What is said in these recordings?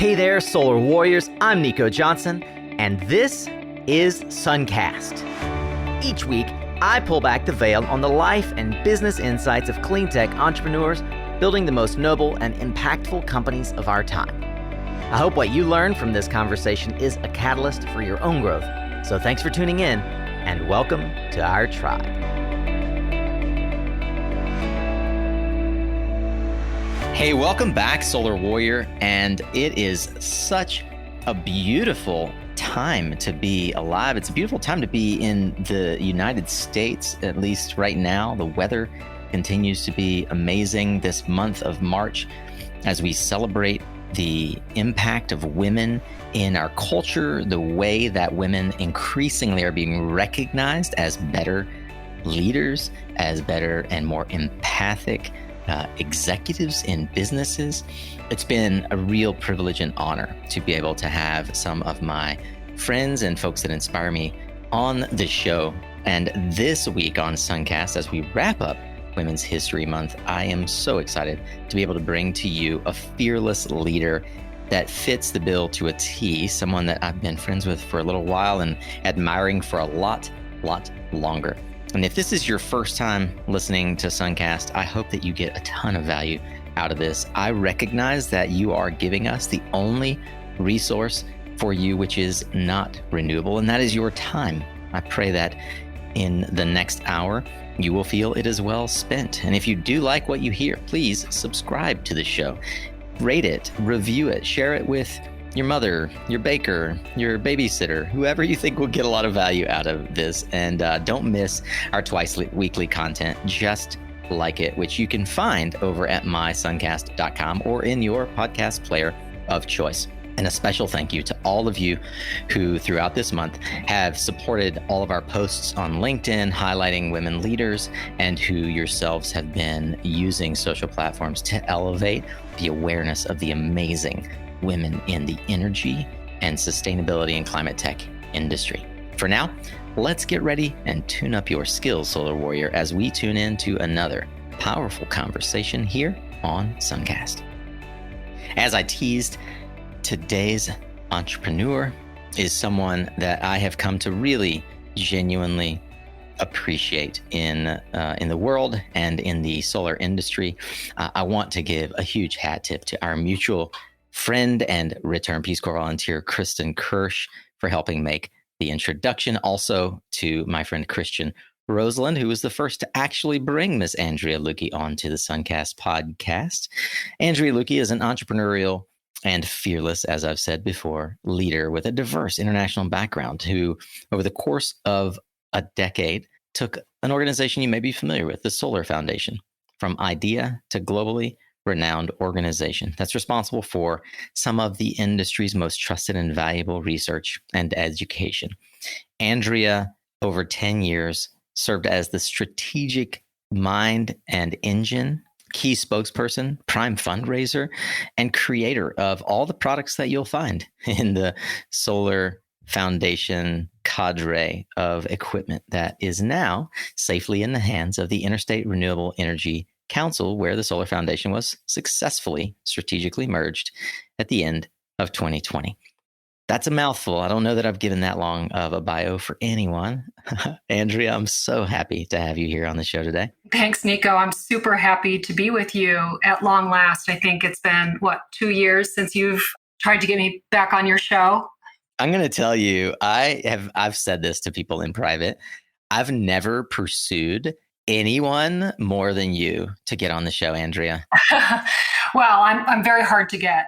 Hey there, Solar Warriors. I'm Nico Johnson, and this is SunCast. Each week, I pull back the veil on the life and business insights of clean tech entrepreneurs building the most noble and impactful companies of our time. I hope what you learn from this conversation is a catalyst for your own growth. So thanks for tuning in, and welcome to our tribe. Hey, welcome back, Solar Warrior, and it is such a beautiful time to be alive. It's a beautiful time to be in the United States, at least right now. The weather continues to be amazing this month of March as we celebrate the impact of women in our culture, the way that women increasingly are being recognized as better leaders, as better and more empathic executives in businesses. It's been a real privilege and honor to be able to have some of my friends and folks that inspire me on the show. And this week on SunCast, as we wrap up Women's History Month, I am so excited to be able to bring to you a fearless leader that fits the bill to a T, someone that I've been friends with for a little while and admiring for a lot longer. And if this is your first time listening to SunCast, I hope that you get a ton of value out of this. I recognize that you are giving us the only resource for you which is not renewable, and that is your time. I pray that in the next hour, you will feel it is well spent. And if you do like what you hear, please subscribe to the show, rate it, review it, share it with your mother, your baker, your babysitter, whoever you think will get a lot of value out of this. And don't miss our twice weekly content, Just Like It, which you can find over at mysuncast.com or in your podcast player of choice. And a special thank you to all of you who throughout this month have supported all of our posts on LinkedIn, highlighting women leaders, and who yourselves have been using social platforms to elevate the awareness of the amazing women in the energy and sustainability and climate tech industry. For now, let's get ready and tune up your skills, Solar Warrior, as we tune in to another powerful conversation here on SunCast. As I teased, today's entrepreneur is someone that I have come to really genuinely appreciate in the world and in the solar industry. I want to give a huge hat tip to our mutual friend and return Peace Corps volunteer, Kristen Kirsch, for helping make the introduction. Also to my friend Christian Rosalind, who was the first to actually bring Miss Andrea Luecke onto the SunCast podcast. Andrea Luecke is an entrepreneurial and fearless, as I've said before, leader with a diverse international background who, over the course of a decade, took an organization you may be familiar with, the Solar Foundation, from idea to globally renowned organization that's responsible for some of the industry's most trusted and valuable research and education. Andrea, over 10 years, served as the strategic mind and engine, key spokesperson, prime fundraiser, and creator of all the products that you'll find in the Solar Foundation cadre of equipment that is now safely in the hands of the Interstate Renewable Energy Council, where the Solar Foundation was successfully strategically merged at the end of 2020. That's a mouthful. I don't know that I've given that long of a bio for anyone. Andrea, I'm so happy to have you here on the show today. Thanks, Nico. I'm super happy to be with you at long last. I think it's been, 2 years since you've tried to get me back on your show? I'm going to tell you, I've said this to people in private. I've never pursued anyone more than you to get on the show, Andrea. Well, I'm very hard to get.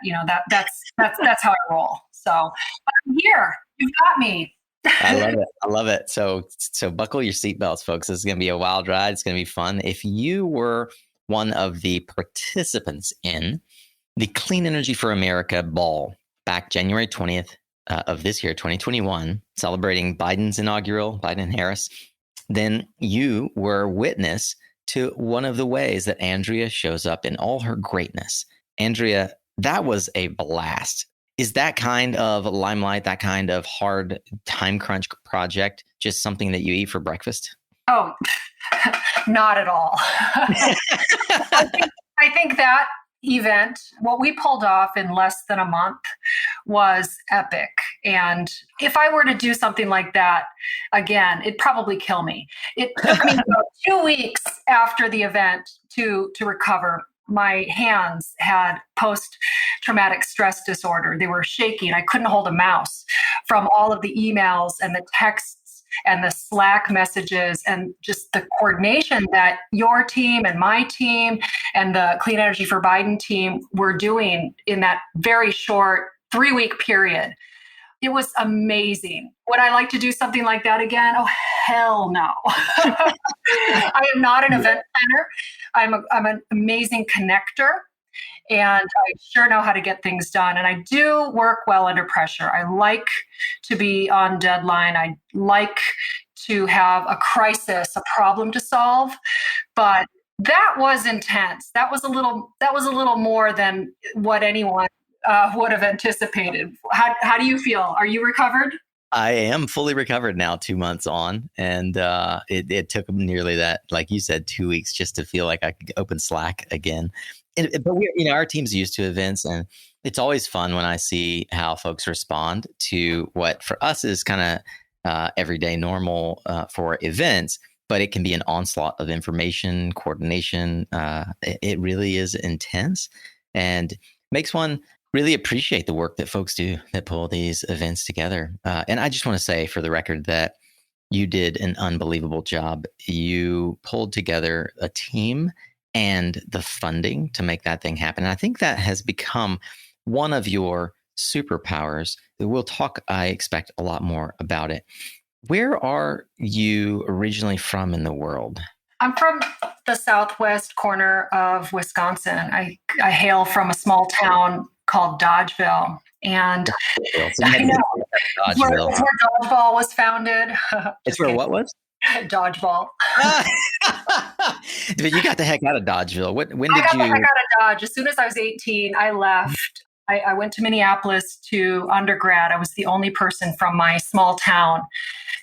That's how I roll. So I'm here. You've got me. I love it. So buckle your seatbelts, folks. This is going to be a wild ride. It's going to be fun. If you were one of the participants in the Clean Energy for America ball back January 20th of this year, 2021, celebrating Biden's inaugural, Biden and Harris, then you were witness to one of the ways that Andrea shows up in all her greatness. Andrea, that was a blast. Is that kind of limelight, that kind of hard time crunch project, just something that you eat for breakfast? Oh, not at all. I think that event, what we pulled off in less than a month was epic. And if I were to do something like that again, it'd probably kill me. It took me about 2 weeks after the event to recover. My hands had post-traumatic stress disorder. They were shaking. I couldn't hold a mouse from all of the emails and the texts and the Slack messages and just the coordination that your team and my team and the Clean Energy for Biden team were doing in that very short 3-week period. It was amazing. Would I like to do something like that again? Oh, hell no. I am not an event planner. I'm an amazing connector, and I sure know how to get things done. And I do work well under pressure. I like to be on deadline. I like to have a crisis, a problem to solve. But that was intense. That was a little more than what anyone would have anticipated. How do you feel? Are you recovered? I am fully recovered now, 2 months on. And it took nearly that, like you said, 2 weeks just to feel like I could open Slack again. But our team's used to events, and it's always fun when I see how folks respond to what for us is kind of everyday normal for events, but it can be an onslaught of information, coordination. It really is intense and makes one really appreciate the work that folks do that pull these events together. And I just want to say for the record that you did an unbelievable job. You pulled together a team and the funding to make that thing happen. And I think that has become one of your superpowers. We'll talk, I expect, a lot more about it. Where are you originally from in the world? I'm from the southwest corner of Wisconsin. I hail from a small town called Dodgeville. And I know where Dodgeball was founded. It's where what was? Dodgeball. But you got the heck out of Dodgeville. When did I got you? the heck out of Dodge. As soon as I was 18, I left. I went to Minneapolis to undergrad. I was the only person from my small town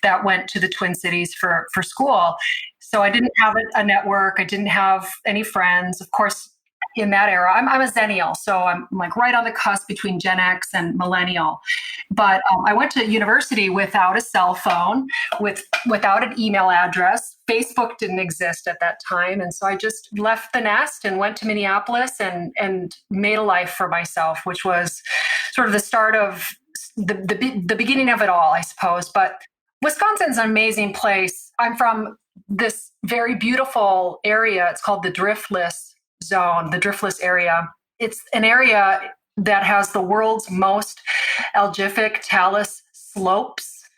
that went to the Twin Cities for school. So I didn't have a network. I didn't have any friends. Of course, in that era, I'm a Zennial, so I'm like right on the cusp between Gen X and Millennial. But I went to university without a cell phone, without an email address. Facebook didn't exist at that time, and so I just left the nest and went to Minneapolis and made a life for myself, which was sort of the start of the beginning of it all, I suppose. But Wisconsin's an amazing place. I'm from this very beautiful area. It's called the Driftless Zone, the Driftless area. It's an area that has the world's most algific talus slopes.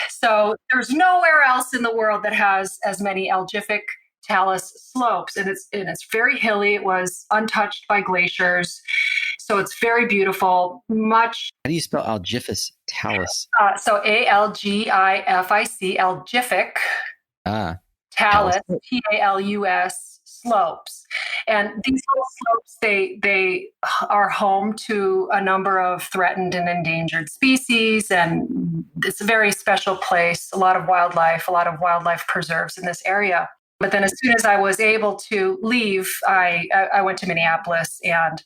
So there's nowhere else in the world that has as many algific talus slopes, and it's very hilly. It was untouched by glaciers, so it's very beautiful. Much. How do you spell algifous talus? So ALGIFIC, algific. Talus, TALUS slopes. And these little slopes, they are home to a number of threatened and endangered species, and it's a very special place. A lot of wildlife preserves in this area. But then as soon as I was able to leave, I went to Minneapolis and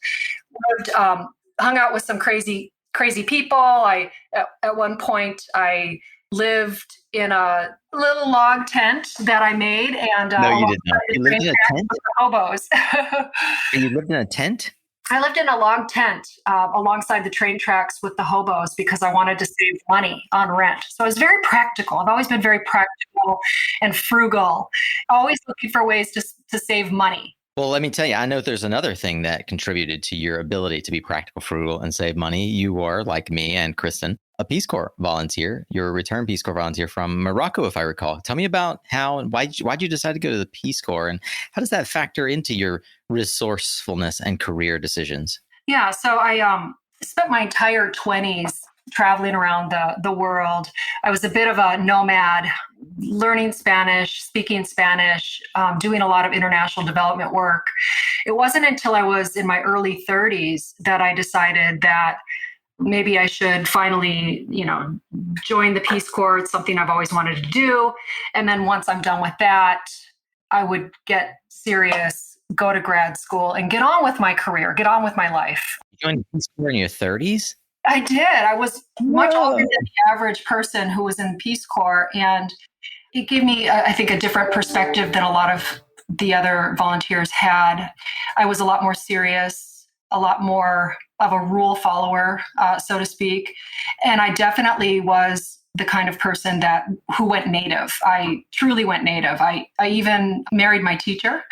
lived, hung out with some crazy people. At one point, I lived in a little log tent that I made, and no, you did not. You lived in a tent? Hobos. You lived in a tent? I lived in a log tent alongside the train tracks with the hobos because I wanted to save money on rent. So I was very practical. I've always been very practical and frugal, always looking for ways to save money. Well, let me tell you, I know there's another thing that contributed to your ability to be practical, frugal, and save money. You are, like me and Kristen, a Peace Corps volunteer. You're a returned Peace Corps volunteer from Morocco, if I recall. Tell me about how and why'd you decide to go to the Peace Corps, and how does that factor into your resourcefulness and career decisions? Yeah, so I spent my entire 20s traveling around the world. I was a bit of a nomad, learning Spanish, speaking Spanish, doing a lot of international development work. It wasn't until I was in my early 30s that I decided that maybe I should finally, join the Peace Corps. It's something I've always wanted to do. And then once I'm done with that, I would get serious go to grad school and get on with my career, get on with my life. You joined Peace Corps in your 30s? I did. I was much older than the average person who was in Peace Corps. And it gave me, I think, a different perspective than a lot of the other volunteers had. I was a lot more serious, a lot more of a rule follower, so to speak. And I definitely was the kind of person who went native. I truly went native. I even married my teacher.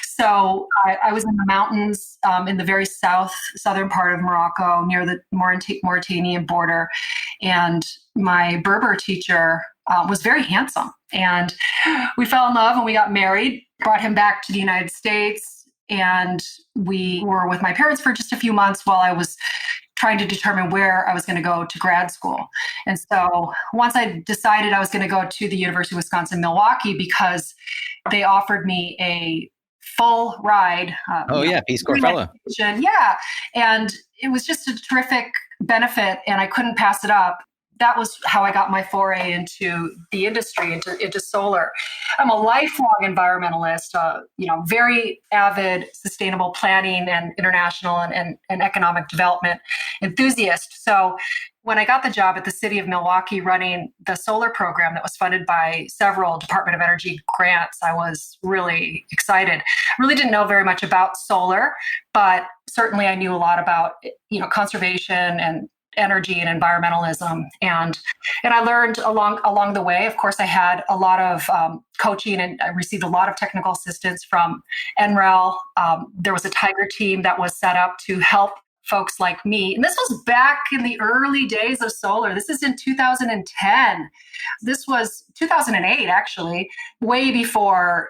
So I was in the mountains in the very southern part of Morocco, near the Mauritanian border. And my Berber teacher was very handsome. And we fell in love and we got married, brought him back to the United States. And we were with my parents for just a few months while I was trying to determine where I was going to go to grad school. And so once I decided I was going to go to the University of Wisconsin-Milwaukee because they offered me a full ride. Peace Corps fellow. Yeah. And it was just a terrific benefit and I couldn't pass it up. That was how I got my foray into the industry, into solar. I'm a lifelong environmentalist, very avid sustainable planning and international and economic development enthusiast. So when I got the job at the city of Milwaukee running the solar program that was funded by several Department of Energy grants, I was really excited. Really didn't know very much about solar, but certainly I knew a lot about, conservation and energy and environmentalism. And I learned along the way. Of course, I had a lot of coaching and I received a lot of technical assistance from NREL. There was a Tiger team that was set up to help folks like me. And this was back in the early days of solar. This is in 2010. This was 2008, actually, way before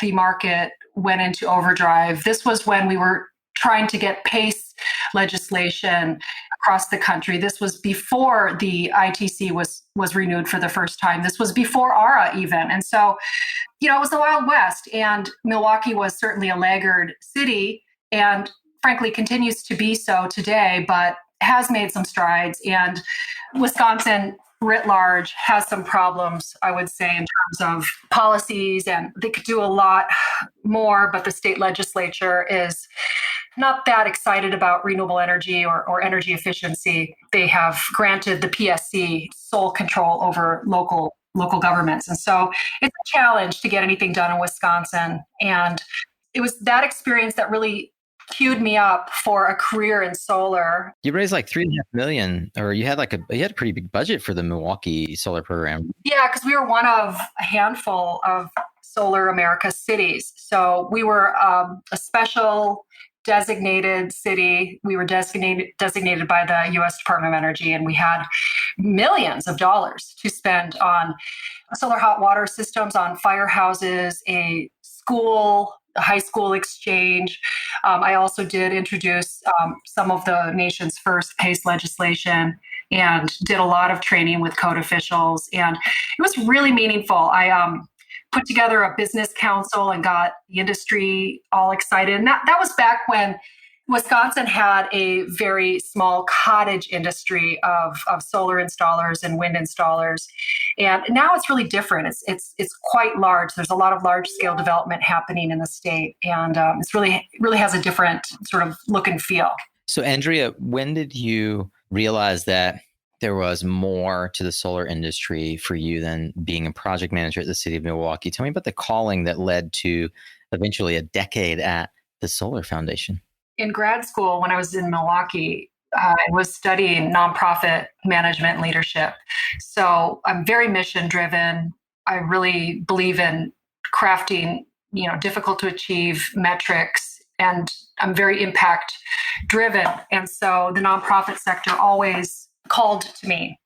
the market went into overdrive. This was when we were trying to get PACE legislation across the country. This was before the ITC was renewed for the first time. This was before ARA even. And so, it was the Wild West. And Milwaukee was certainly a laggard city and frankly continues to be so today, but has made some strides. And Wisconsin writ large has some problems, I would say, in terms of policies, and they could do a lot more, but the state legislature is not that excited about renewable energy or energy efficiency. They have granted the PSC sole control over local governments. And so it's a challenge to get anything done in Wisconsin. And it was that experience that really queued me up for a career in solar. You raised like $3.5 million, or you had a pretty big budget for the Milwaukee solar program. Yeah, because we were one of a handful of Solar America cities. So we were a special designated city. We were designated by the U.S. Department of Energy, and we had millions of dollars to spend on solar hot water systems, on firehouses, a high school exchange. I also did introduce some of the nation's first PACE legislation and did a lot of training with code officials. And it was really meaningful. I put together a business council and got the industry all excited. And that was back when Wisconsin had a very small cottage industry of solar installers and wind installers. And now it's really different. It's quite large. There's a lot of large scale development happening in the state. And it's really has a different sort of look and feel. So Andrea, when did you realize that there was more to the solar industry for you than being a project manager at the city of Milwaukee? Tell me about the calling that led to eventually a decade at the Solar Foundation. In grad school, when I was in Milwaukee, I was studying nonprofit management and leadership. So I'm very mission driven. I really believe in crafting, difficult to achieve metrics, and I'm very impact driven. And so the nonprofit sector always called to me.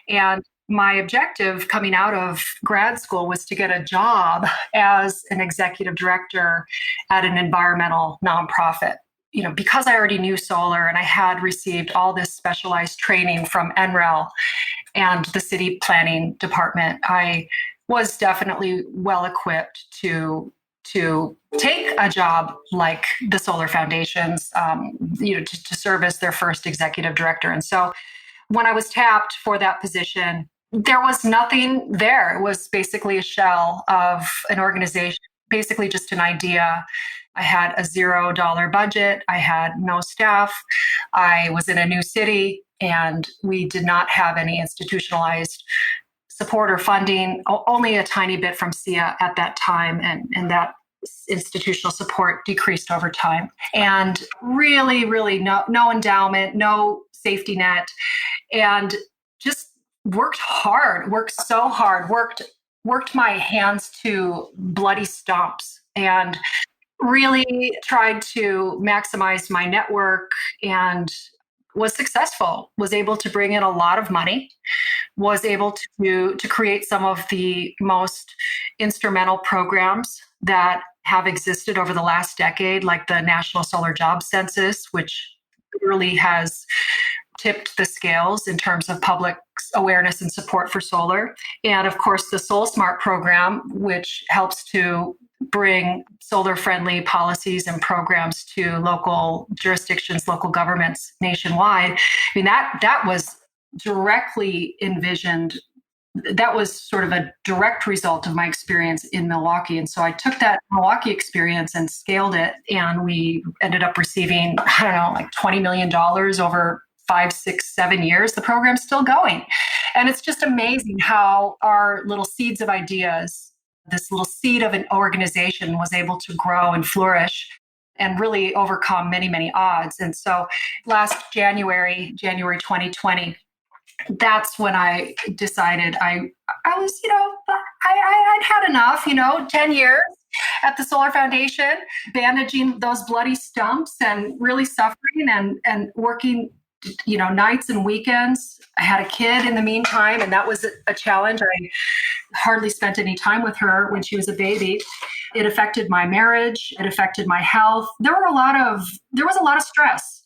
And my objective coming out of grad school was to get a job as an executive director at an environmental nonprofit. Because I already knew solar and I had received all this specialized training from NREL and the city planning department, I was definitely well equipped to take a job like the Solar Foundation's, to serve as their first executive director. And so when I was tapped for that position, there was nothing there. It was basically a shell of an organization, basically just an idea. I had a $0 budget. I had no staff. I was in a new city, and we did not have any institutionalized support or funding, only a tiny bit from SIA at that time. And that institutional support decreased over time. And really, really no endowment, no safety net, and just worked so hard, worked my hands to bloody stumps, and really tried to maximize my network, and was successful, was able to bring in a lot of money, was able to create some of the most instrumental programs that have existed over the last decade, like the National Solar Jobs Census, which really has tipped the scales in terms of public awareness and support for solar. And of course, the Soul Smart program, which helps to bring solar-friendly policies and programs to local jurisdictions, local governments nationwide. I mean, that was directly envisioned. That was sort of a direct result of my experience in Milwaukee. And so I took that Milwaukee experience and scaled it, and we ended up receiving, I don't know, like $20 million over 5, 6, 7 years. The program's still going. And it's just amazing how our little seeds of ideas, this little seed of an organization, was able to grow and flourish and really overcome many, many odds. And so last January 2020, that's when I decided I was, I'd had enough, 10 years at the Solar Foundation, bandaging those bloody stumps and really suffering and working, nights and weekends. I had a kid in the meantime, and that was a challenge. I hardly spent any time with her when she was a baby. It affected my marriage. It affected my health. There was a lot of stress.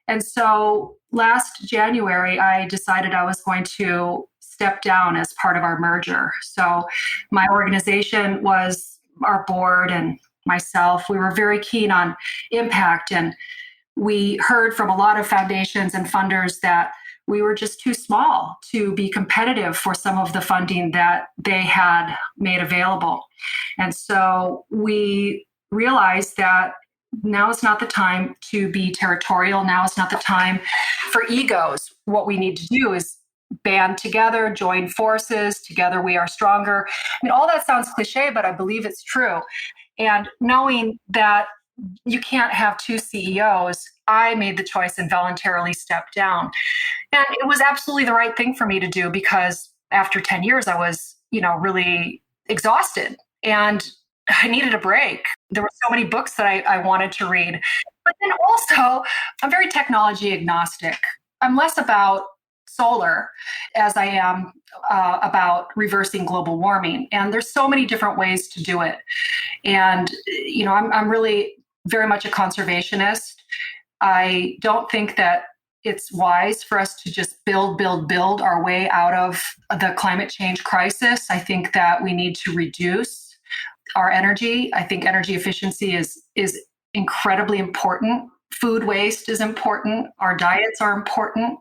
And so last January, I decided I was going to step down as part of our merger. So my organization was our board and myself. We were very keen on impact, and we heard from a lot of foundations and funders that we were just too small to be competitive for some of the funding that they had made available. And so we realized that now is not the time to be territorial. Now is not the time for egos. What we need to do is band together, join forces. Together we are stronger. I mean, all that sounds cliche, but I believe it's true. And knowing that you can't have two CEOs, I made the choice and voluntarily stepped down. And it was absolutely the right thing for me to do, because after 10 years, I was, really exhausted and I needed a break. There were so many books that I wanted to read. But then also, I'm very technology agnostic. I'm less about solar as I am about reversing global warming. And there's so many different ways to do it. And, I'm really very much a conservationist. I don't think that it's wise for us to just build our way out of the climate change crisis. I think that we need to reduce our energy. I think energy efficiency is incredibly important. Food waste is important. Our diets are important.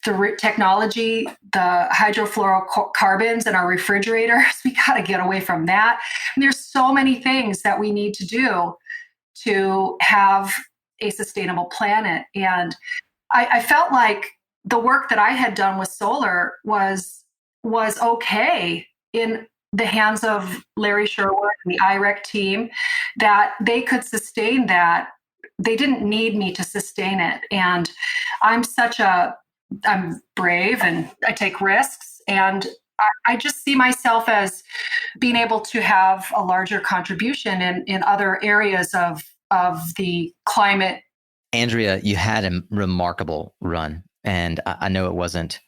The technology, the hydrofluorocarbons in our refrigerators, we got to get away from that. And there's so many things that we need to do to have a sustainable planet. And I felt like the work that I had done with solar was okay in the hands of Larry Sherwood and the IREC team, that they could sustain that. They didn't need me to sustain it. And I'm brave and I take risks. And I just see myself as being able to have a larger contribution in other areas of the climate. Andrea, you had a remarkable run, and I know it wasn't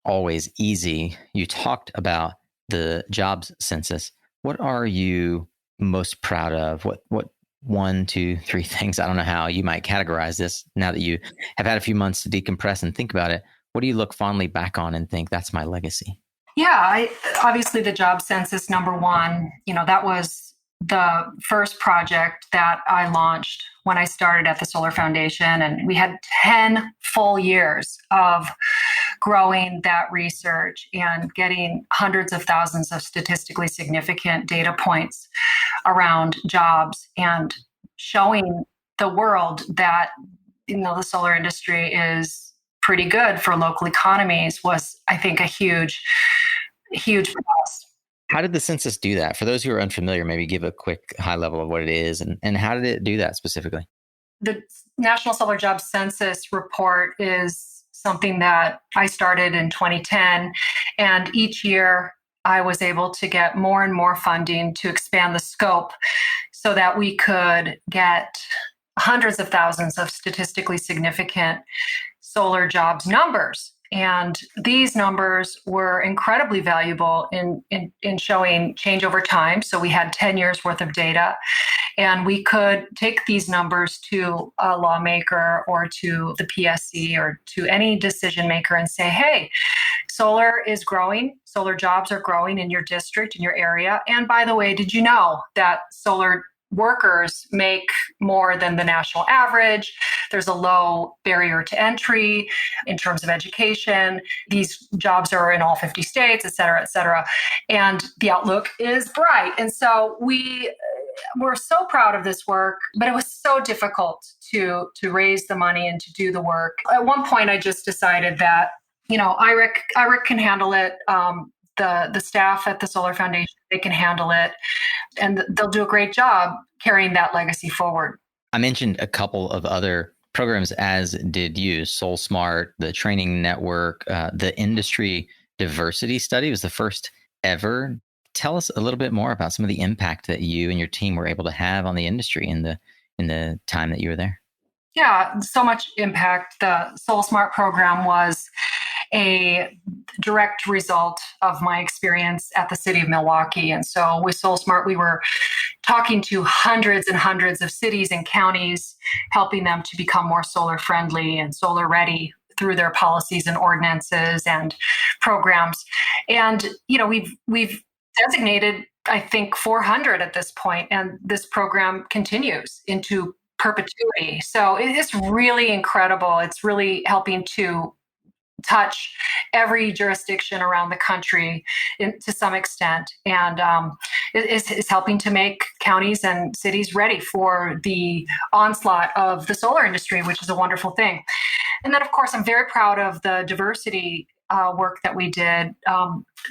always easy. You talked about the jobs census. What are you most proud of? What 1, 2, 3 things, I don't know how you might categorize this now that you have had a few months to decompress and think about it. What do you look fondly back on and think that's my legacy? Yeah, obviously the job census, number one, that was the first project that I launched when I started at the Solar Foundation. And we had 10 full years of growing that research and getting hundreds of thousands of statistically significant data points around jobs. And showing the world that, the solar industry is pretty good for local economies was, I think, a huge plus. How did the census do that? For those who are unfamiliar, maybe give a quick high level of what it is and how did it do that specifically? The National Solar Jobs Census report is something that I started in 2010. And each year I was able to get more and more funding to expand the scope so that we could get hundreds of thousands of statistically significant solar jobs numbers. And these numbers were incredibly valuable in showing change over time. So we had 10 years worth of data, and we could take these numbers to a lawmaker or to the PSC or to any decision maker and say, hey, solar is growing. Solar jobs are growing in your district, in your area. And by the way, did you know that solar workers make more than the national average? There's a low barrier to entry in terms of education. These jobs are in all 50 states, et cetera, et cetera. And the outlook is bright. And so we're so proud of this work, but it was so difficult to raise the money and to do the work. At one point, I just decided that, IREC can handle it. The staff at the Solar Foundation, they can handle it, and they'll do a great job carrying that legacy forward. I mentioned a couple of other programs, as did you. Soul Smart, the training network, the industry diversity study was the first ever. Tell us a little bit more about some of the impact that you and your team were able to have on the industry in the time that you were there. Yeah, so much impact. The Soul Smart program was a direct result of my experience at the city of Milwaukee. And so with Soul Smart, we were talking to hundreds and hundreds of cities and counties, helping them to become more solar friendly and solar ready through their policies and ordinances and programs. And, we've designated, I think, 400 at this point, and this program continues into perpetuity. So it's really incredible. It's really helping to touch every jurisdiction around the country to some extent, and is helping to make counties and cities ready for the onslaught of the solar industry, which is a wonderful thing. And then, of course, I'm very proud of the diversity work that we did,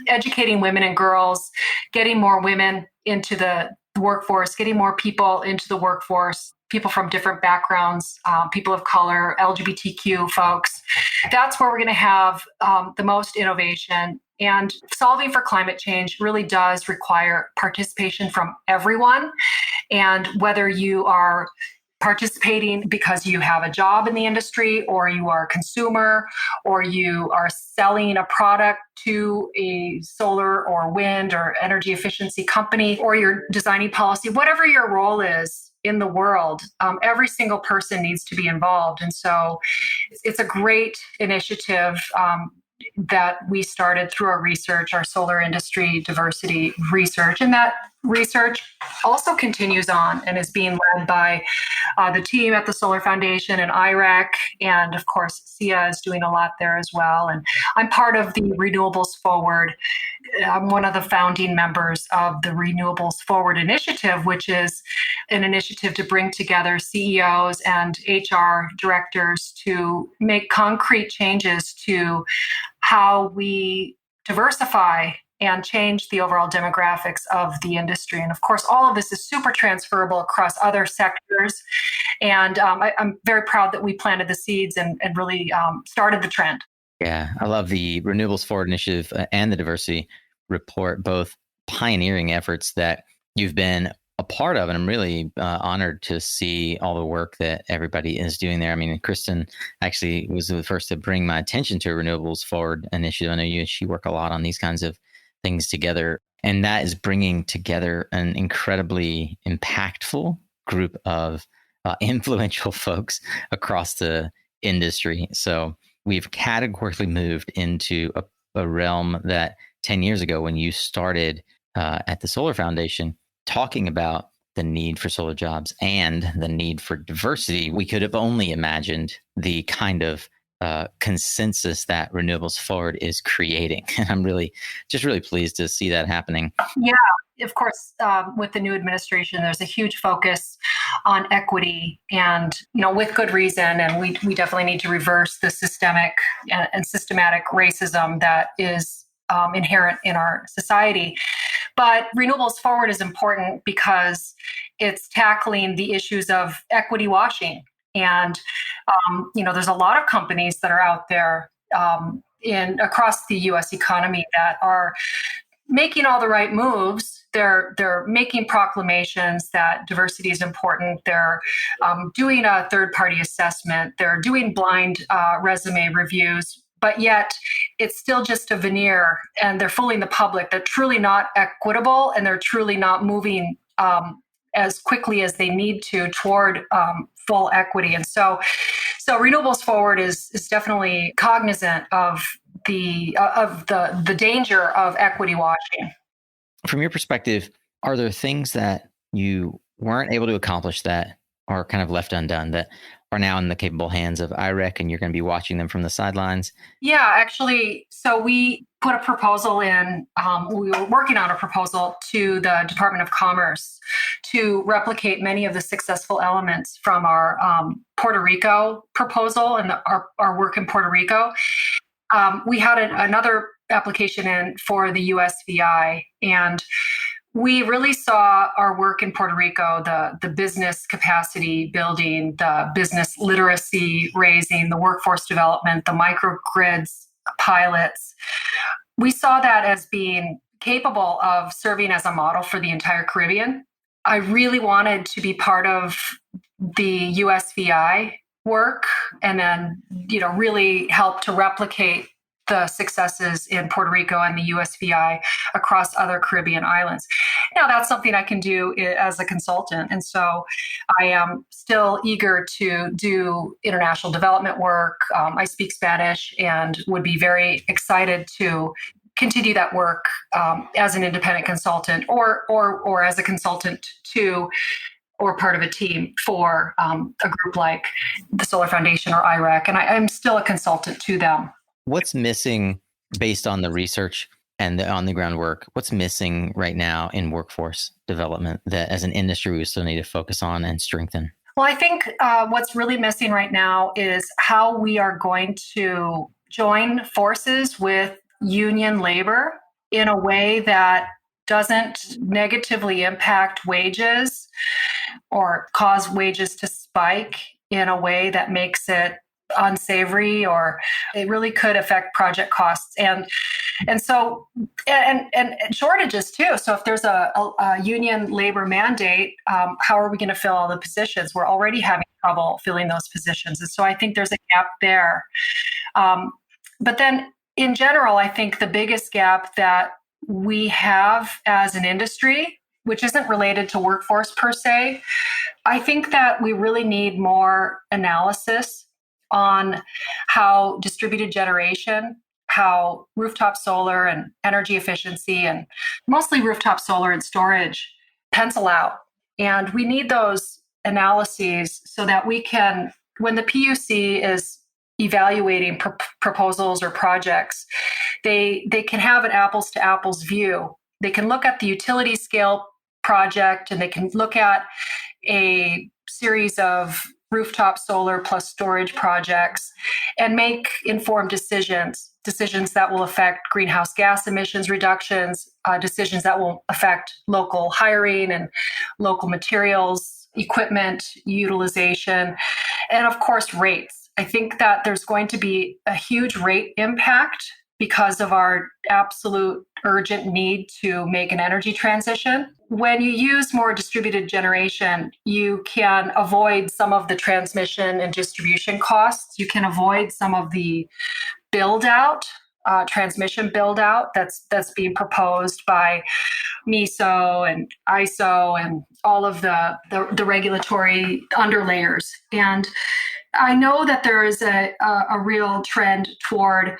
educating women and girls, getting more women into the workforce, getting more people into the workforce, people from different backgrounds, people of color, LGBTQ folks. That's where we're going to have the most innovation. And solving for climate change really does require participation from everyone. And whether you are participating because you have a job in the industry, or you are a consumer, or you are selling a product to a solar or wind or energy efficiency company, or you're designing policy, whatever your role is in the world, every single person needs to be involved. And so it's a great initiative that we started through our research, our solar industry diversity research. And that research also continues on and is being led by the team at the Solar Foundation and IREC. And of course, SIA is doing a lot there as well. And I'm part of the Renewables Forward. I'm one of the founding members of the Renewables Forward initiative, which is an initiative to bring together CEOs and HR directors to make concrete changes to how we diversify and change the overall demographics of the industry. And of course, all of this is super transferable across other sectors. And I'm very proud that we planted the seeds and really started the trend. Yeah, I love the Renewables Forward initiative and the diversity report, both pioneering efforts that you've been a part of. And I'm really honored to see all the work that everybody is doing there. I mean, Kristen actually was the first to bring my attention to a Renewables Forward initiative. I know you and she work a lot on these kinds of things together. And that is bringing together an incredibly impactful group of influential folks across the industry. So we've categorically moved into a realm that 10 years ago, when you started at the Solar Foundation, talking about the need for solar jobs and the need for diversity, we could have only imagined the kind of consensus that Renewables Forward is creating. And I'm really pleased to see that happening. Yeah. of course, with the new administration, there's a huge focus on equity, and with good reason. And we definitely need to reverse the systemic and systematic racism that is inherent in our society. But Renewables Forward is important because it's tackling the issues of equity washing. And there's a lot of companies that are out there across the U.S. economy that are making all the right moves. They're making proclamations that diversity is important. They're doing a third-party assessment. They're doing blind resume reviews. But yet it's still just a veneer, and they're fooling the public. They're truly not equitable, and they're truly not moving as quickly as they need to toward full equity. And so Renewables Forward is definitely cognizant of the danger of equity washing. From your perspective, are there things that you weren't able to accomplish that are kind of left undone, that are now in the capable hands of IREC, and you're going to be watching them from the sidelines? Yeah, actually, so we put a proposal in, we were working on a proposal to the Department of Commerce to replicate many of the successful elements from our Puerto Rico proposal and our work in Puerto Rico. We had another application in for the USVI, and we really saw our work in Puerto Rico, the business capacity building, the business literacy raising, the workforce development, the microgrids pilots. We saw that as being capable of serving as a model for the entire Caribbean. I really wanted to be part of the USVI work and then, really help to replicate the successes in Puerto Rico and the USVI across other Caribbean islands. Now, that's something I can do as a consultant. And so I am still eager to do international development work. I speak Spanish and would be very excited to continue that work as an independent consultant or as a consultant to or part of a team for a group like the Solar Foundation or IREC. And I'm still a consultant to them. What's missing based on the research and the on-the-ground work? What's missing right now in workforce development that as an industry we still need to focus on and strengthen? Well, I think what's really missing right now is how we are going to join forces with union labor in a way that doesn't negatively impact wages or cause wages to spike in a way that makes it unsavory, or it really could affect project costs and shortages too. So if there's a union labor mandate, how are we going to fill all the positions? We're already having trouble filling those positions. And so I think there's a gap there. But then in general, I think the biggest gap that we have as an industry, which isn't related to workforce per se, I think that we really need more analysis on how distributed generation, how rooftop solar and energy efficiency, and mostly rooftop solar and storage pencil out. And we need those analyses so that we can, when the PUC is evaluating proposals or projects, they can have an apples to apples view. They can look at the utility scale project, and they can look at a series of rooftop solar plus storage projects and make informed decisions that will affect greenhouse gas emissions reductions, decisions that will affect local hiring and local materials, equipment utilization, and of course, rates. I think that there's going to be a huge rate impact because of our absolute urgent need to make an energy transition. When you use more distributed generation, you can avoid some of the transmission and distribution costs. You can avoid some of the transmission build out that's being proposed by MISO and ISO and all of the regulatory underlayers. And I know that there is a real trend toward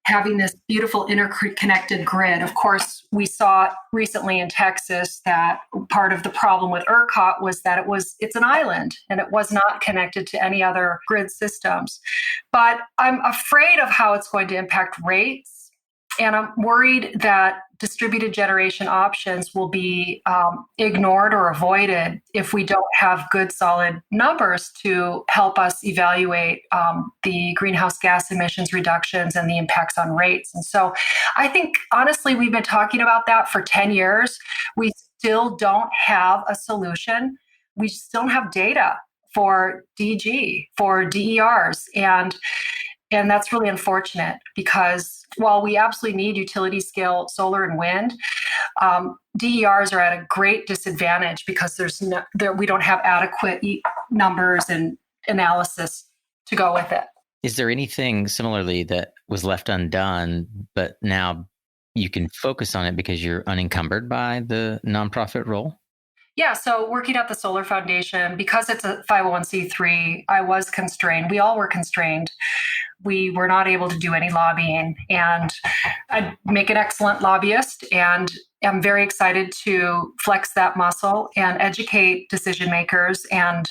having this beautiful interconnected grid. Of course, we saw recently in Texas that part of the problem with ERCOT was that it's an island and it was not connected to any other grid systems. But I'm afraid of how it's going to impact rates And I'm worried that distributed generation options will be ignored or avoided if we don't have good, solid numbers to help us evaluate the greenhouse gas emissions reductions and the impacts on rates. And so I think, honestly, we've been talking about that for 10 years. We still don't have a solution. We still don't have data for DG, for DERs. And that's really unfortunate because while we absolutely need utility scale solar and wind, DERs are at a great disadvantage because we don't have adequate numbers and analysis to go with it. Is there anything similarly that was left undone, but now you can focus on it because you're unencumbered by the nonprofit role? Yeah, so working at the Solar Foundation, because it's a 501c3, I was constrained. We all were constrained. We were not able to do any lobbying, and I make an excellent lobbyist, and I'm very excited to flex that muscle and educate decision makers and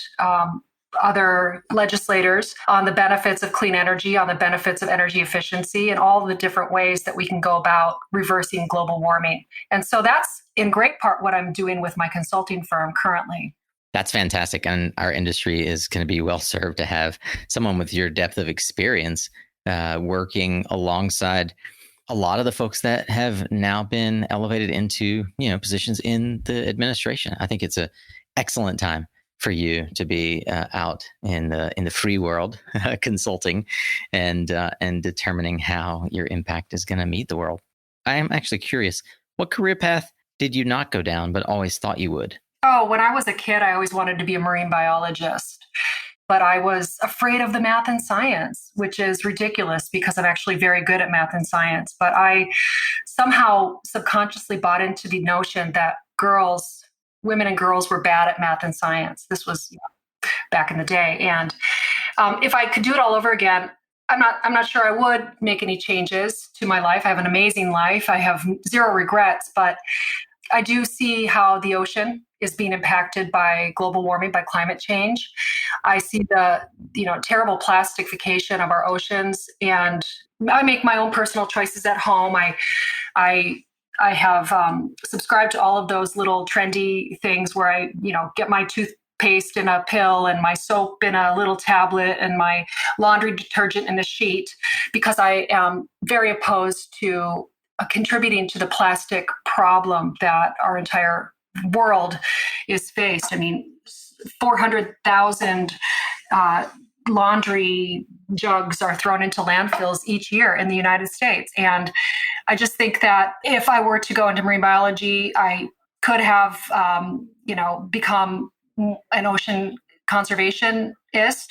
other legislators on the benefits of clean energy, on the benefits of energy efficiency, and all the different ways that we can go about reversing global warming. And so that's in great part what I'm doing with my consulting firm currently. That's fantastic. And our industry is going to be well served to have someone with your depth of experience working alongside a lot of the folks that have now been elevated into, positions in the administration. I think it's an excellent time for you to be out in the free world consulting and determining how your impact is going to meet the world. I am actually curious, what career path did you not go down but always thought you would? Oh, when I was a kid, I always wanted to be a marine biologist, but I was afraid of the math and science, which is ridiculous because I'm actually very good at math and science. But I somehow subconsciously bought into the notion that women and girls were bad at math and science. This was back in the day. And if I could do it all over again, I'm not sure I would make any changes to my life. I have an amazing life. I have zero regrets, but I do see how the ocean is being impacted by global warming, by climate change. I see the terrible plastification of our oceans, and I make my own personal choices at home. I have subscribed to all of those little trendy things where I get my toothpaste in a pill and my soap in a little tablet and my laundry detergent in a sheet, because I am very opposed to contributing to the plastic problem that our entire world is faced. I mean, 400,000 laundry jugs are thrown into landfills each year in the United States. And I just think that if I were to go into marine biology, I could have, become an ocean conservationist,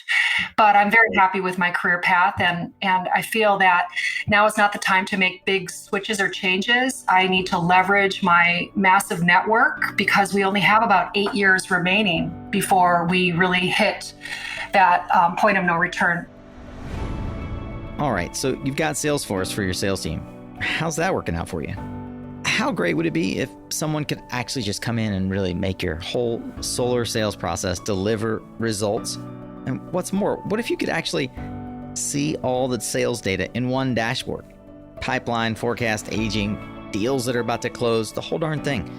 but I'm very happy with my career path. And I feel that now is not the time to make big switches or changes. I need to leverage my massive network because we only have about 8 years remaining before we really hit that point of no return. All right. So you've got Salesforce for your sales team. How's that working out for you? How great would it be if someone could actually just come in and really make your whole solar sales process deliver results? And what's more, what if you could actually see all the sales data in one dashboard? Pipeline, forecast, aging, deals that are about to close, the whole darn thing.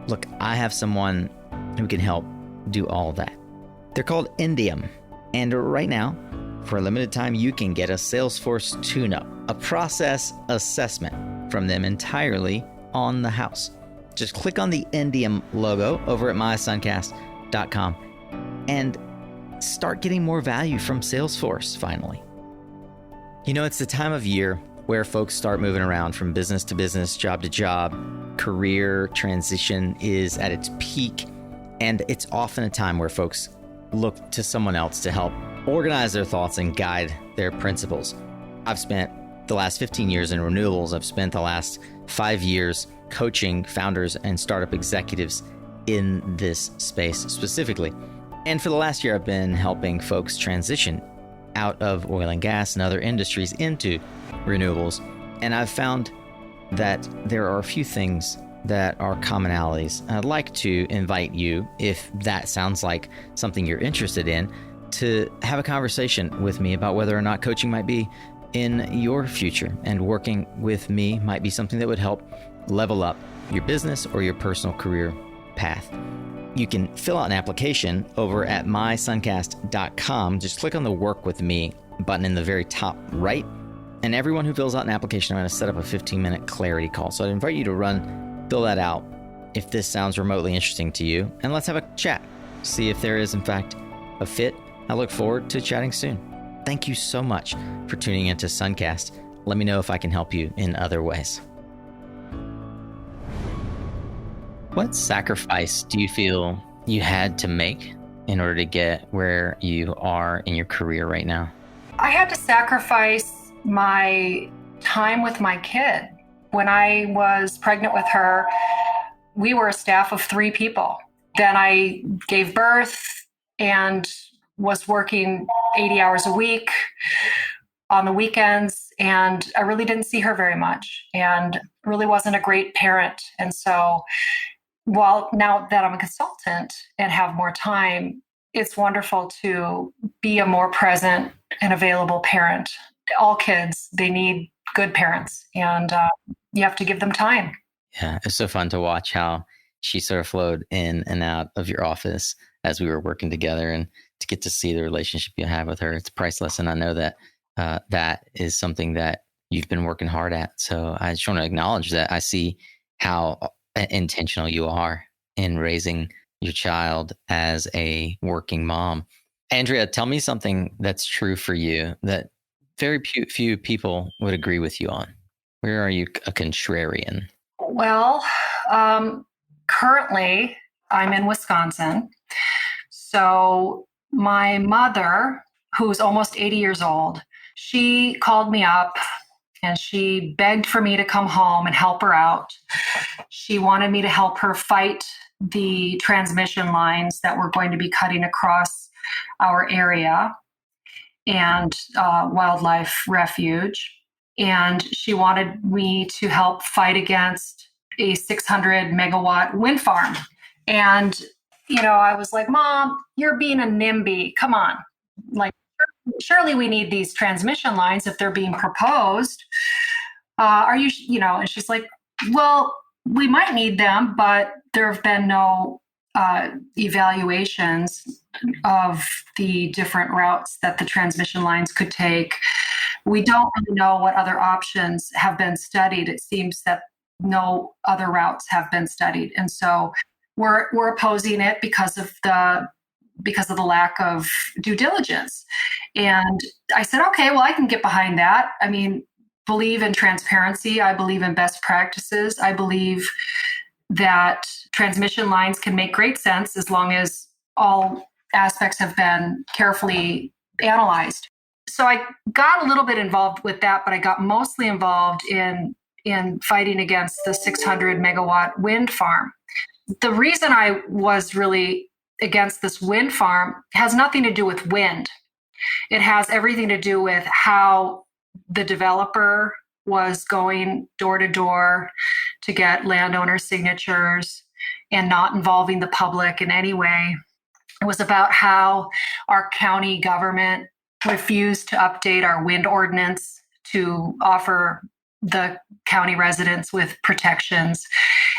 Look, I have someone who can help do all of that. They're called Indium. And right now, for a limited time, you can get a Salesforce tune-up, a process assessment from them entirely on the house. Just click on the Indium logo over at mysuncast.com and start getting more value from Salesforce finally. It's the time of year where folks start moving around from business to business, job to job. Career transition is at its peak, and it's often a time where folks look to someone else to help organize their thoughts and guide their principles. I've spent the last 15 years in renewables. I've spent the last 5 years coaching founders and startup executives in this space specifically. And for the last year, I've been helping folks transition out of oil and gas and other industries into renewables. And I've found that there are a few things that are commonalities. I'd like to invite you, if that sounds like something you're interested in, to have a conversation with me about whether or not coaching might be in your future, and working with me might be something that would help level up your business or your personal career path. You can fill out an application over at mysuncast.com. Just click on the Work With Me button in the very top right. And everyone who fills out an application, I'm going to set up a 15-minute clarity call. So I invite you to fill that out if this sounds remotely interesting to you. And let's have a chat. See if there is, in fact, a fit. I look forward to chatting soon. Thank you so much for tuning into SunCast. Let me know if I can help you in other ways. What sacrifice do you feel you had to make in order to get where you are in your career right now? I had to sacrifice my time with my kid. When I was pregnant with her, we were a staff of 3 people. Then I gave birth and was working 80 hours a week on the weekends, and I really didn't see her very much and really wasn't a great parent. And so while now that I'm a consultant and have more time, it's wonderful to be a more present and available parent. All kids, they need good parents, and you have to give them time. Yeah, it's so fun to watch how she sort of flowed in and out of your office as we were working together, and to get to see the relationship you have with her. It's priceless. And I know that that is something that you've been working hard at. So I just want to acknowledge that. I see how intentional you are in raising your child as a working mom. Andrea, tell me something that's true for you that very few people would agree with you on. Where are you a contrarian? Well, currently I'm in Wisconsin. So my mother, who's almost 80 years old, she called me up and she begged for me to come home and help her out. She wanted me to help her fight the transmission lines that were going to be cutting across our area and wildlife refuge. And she wanted me to help fight against a 600 megawatt wind farm. And, I was like, Mom, you're being a NIMBY. Come on. Like, surely we need these transmission lines if they're being proposed. Are you, and she's like, well, we might need them, but there have been no evaluations of the different routes that the transmission lines could take. We don't really know what other options have been studied. It seems that no other routes have been studied. And so we're opposing it because of the lack of due diligence. And I said, okay, well, I can get behind that. I mean, believe in transparency. I believe in best practices. I believe that transmission lines can make great sense as long as all aspects have been carefully analyzed. So I got a little bit involved with that, but I got mostly involved in fighting against the 600 megawatt wind farm. The reason I was really against this wind farm has nothing to do with wind. It has everything to do with how the developer was going door to door to get landowner signatures and not involving the public in any way. It was about how our county government refused to update our wind ordinance to offer the county residents with protections.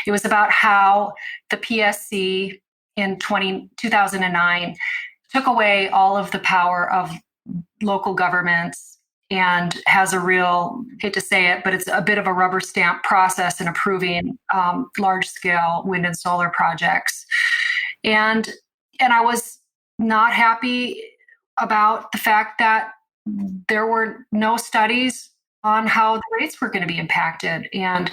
It was about how the PSC in 2009 took away all of the power of local governments and has a real, hate to say it, but it's a bit of a rubber stamp process in approving large scale wind and solar projects. And I was not happy about the fact that there were no studies on how the rates were going to be impacted. And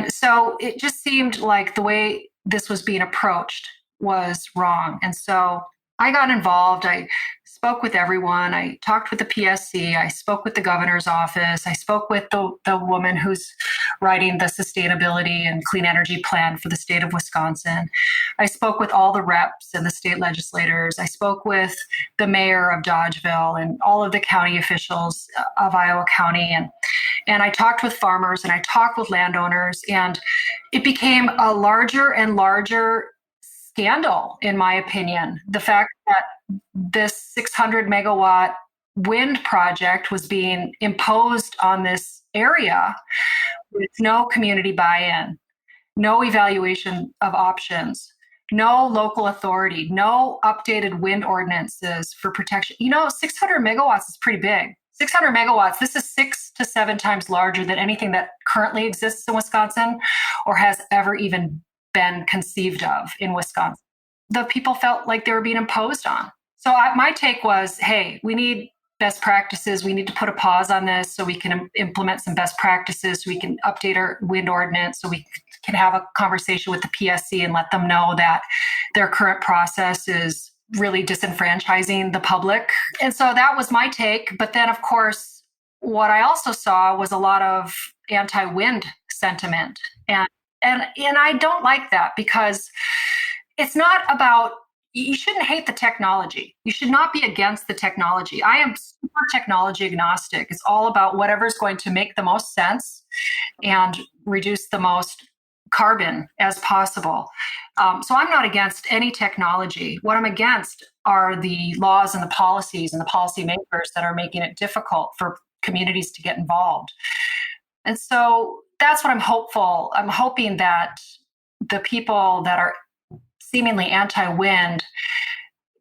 so it just seemed like the way this was being approached was wrong. And so I got involved. I spoke with everyone. I talked with the PSC. I spoke with the governor's office. I spoke with the woman who's writing the sustainability and clean energy plan for the state of Wisconsin. I spoke with all the reps and the state legislators. I spoke with the mayor of Dodgeville and all of the county officials of Iowa County. And I talked with farmers and I talked with landowners, and it became a larger and larger scandal, in my opinion. The fact that this 600 megawatt wind project was being imposed on this area with no community buy-in, no evaluation of options, no local authority, no updated wind ordinances for protection. 600 megawatts is pretty big. 600 megawatts, this is 6 to 7 times larger than anything that currently exists in Wisconsin or has ever even been conceived of in Wisconsin. The people felt like they were being imposed on. So my take was, hey, we need best practices. We need to put a pause on this so we can implement some best practices, so we can update our wind ordinance, so we can have a conversation with the PSC and let them know that their current process is really disenfranchising the public. And so that was my take. But then, of course, what I also saw was a lot of anti-wind sentiment. And I don't like that, because it's not about, you shouldn't hate the technology. You should not be against the technology. I am super technology agnostic. It's all about whatever's going to make the most sense and reduce the most carbon as possible. So I'm not against any technology. What I'm against are the laws and the policies and the policymakers that are making it difficult for communities to get involved. And so that's what I'm hopeful. I'm hoping that the people that are seemingly anti-wind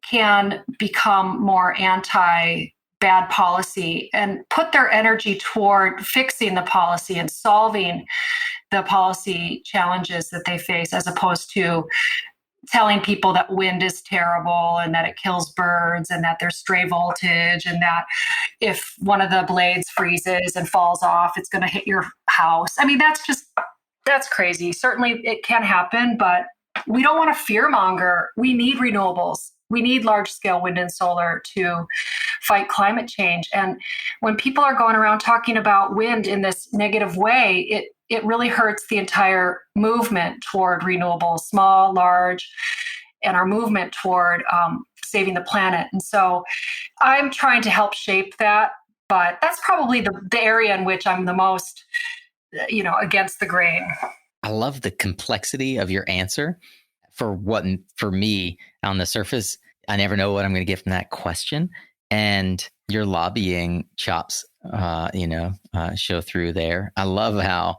can become more anti-bad policy and put their energy toward fixing the policy and solving the policy challenges that they face, as opposed to telling people that wind is terrible and that it kills birds and that there's stray voltage and that if one of the blades freezes and falls off, it's going to hit your house. I mean, that's crazy. Certainly it can happen, but we don't want to fearmonger. We need renewables. We need large-scale wind and solar to fight climate change. And when people are going around talking about wind in this negative way, it really hurts the entire movement toward renewables, small, large, and our movement toward saving the planet. And so I'm trying to help shape that, but that's probably the area in which I'm the most, against the grain. I love the complexity of your answer. For me, on the surface, I never know what I'm going to get from that question. And your lobbying chops, show through there. I love how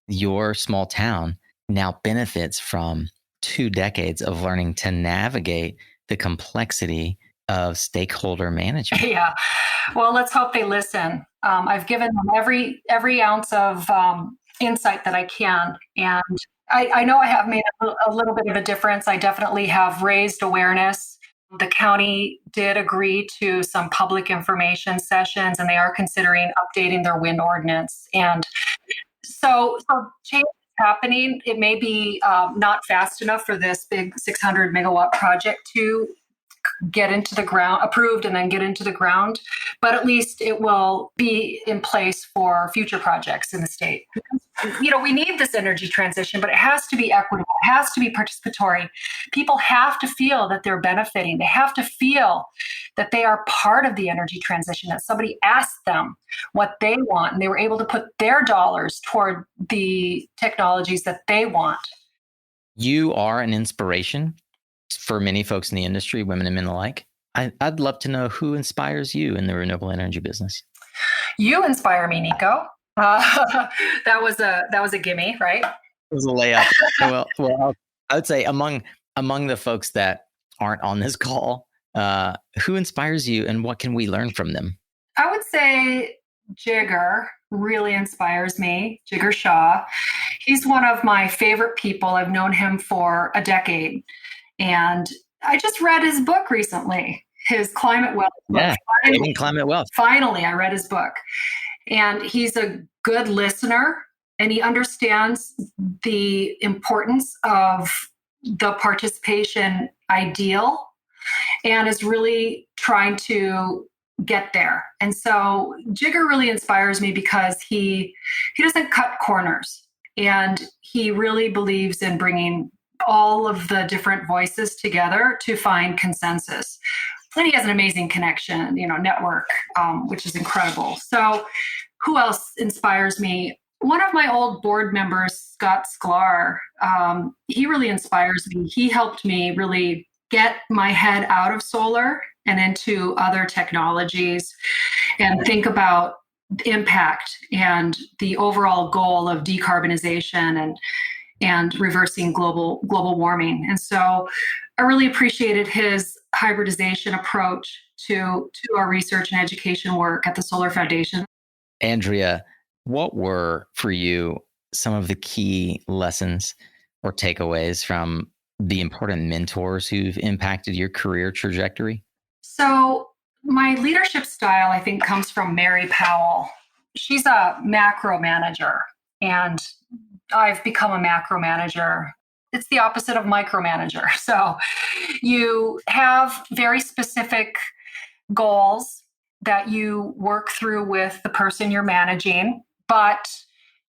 your small town now benefits from 2 decades of learning to navigate the complexity of stakeholder management. Yeah. Well, let's hope they listen. I've given them every ounce of insight that I can. And I know I have made a little bit of a difference. I definitely have raised awareness. The county did agree to some public information sessions, and they are considering updating their wind ordinance. And so change is happening. It may be not fast enough for this big 600 megawatt project to get into the ground, approved and then get into the ground, but at least it will be in place for future projects in the state. We need this energy transition, but it has to be equitable. It has to be participatory. People have to feel that they're benefiting. They have to feel that they are part of the energy transition, that somebody asked them what they want, and they were able to put their dollars toward the technologies that they want. You are an inspiration for many folks in the industry, women and men alike. I'd love to know who inspires you in the renewable energy business. You inspire me, Nico. That was a gimme, right? It was a layup. well, I would say among the folks that aren't on this call, who inspires you and what can we learn from them? I would say Jigger really inspires me, Jigger Shaw. He's one of my favorite people. I've known him for a decade. And I just read his book recently, his Climate Wealth book. Yeah, Climate Wealth. Finally, I read his book. And he's a good listener, and he understands the importance of the participation ideal and is really trying to get there. And so Jigger really inspires me because he doesn't cut corners, and he really believes in bringing all of the different voices together to find consensus. And he has an amazing connection, network, which is incredible. So who else inspires me? One of my old board members, Scott Sklar, he really inspires me. He helped me really get my head out of solar and into other technologies and think about impact and the overall goal of decarbonization and reversing global warming. And so I really appreciated his hybridization approach to our research and education work at the Solar Foundation. Andrea, what were for you some of the key lessons or takeaways from the important mentors who've impacted your career trajectory? So my leadership style, I think, comes from Mary Powell. She's a macro manager, and I've become a macro manager. It's the opposite of micromanager. So you have very specific goals that you work through with the person you're managing, but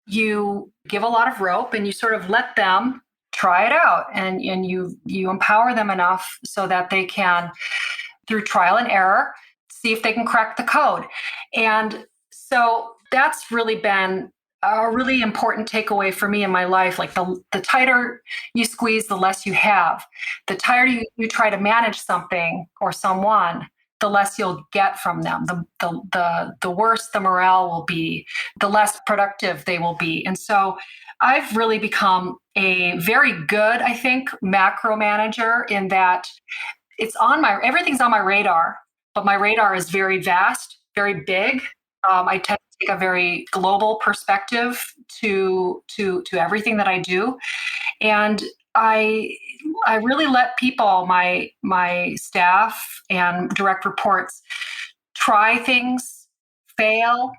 you give a lot of rope and you sort of let them try it out, and you empower them enough so that they can, through trial and error, see if they can crack the code. And so that's really been a really important takeaway for me in my life. Like the tighter you squeeze, the less you have. The tighter you try to manage something or someone, the less you'll get from them. The worse the morale will be, the less productive they will be. And so I've really become a very good, I think, macro manager in that everything's on my radar, but my radar is very vast, very big. I tend to take a very global perspective to everything that I do, and I really let people, my staff and direct reports, try things, fail.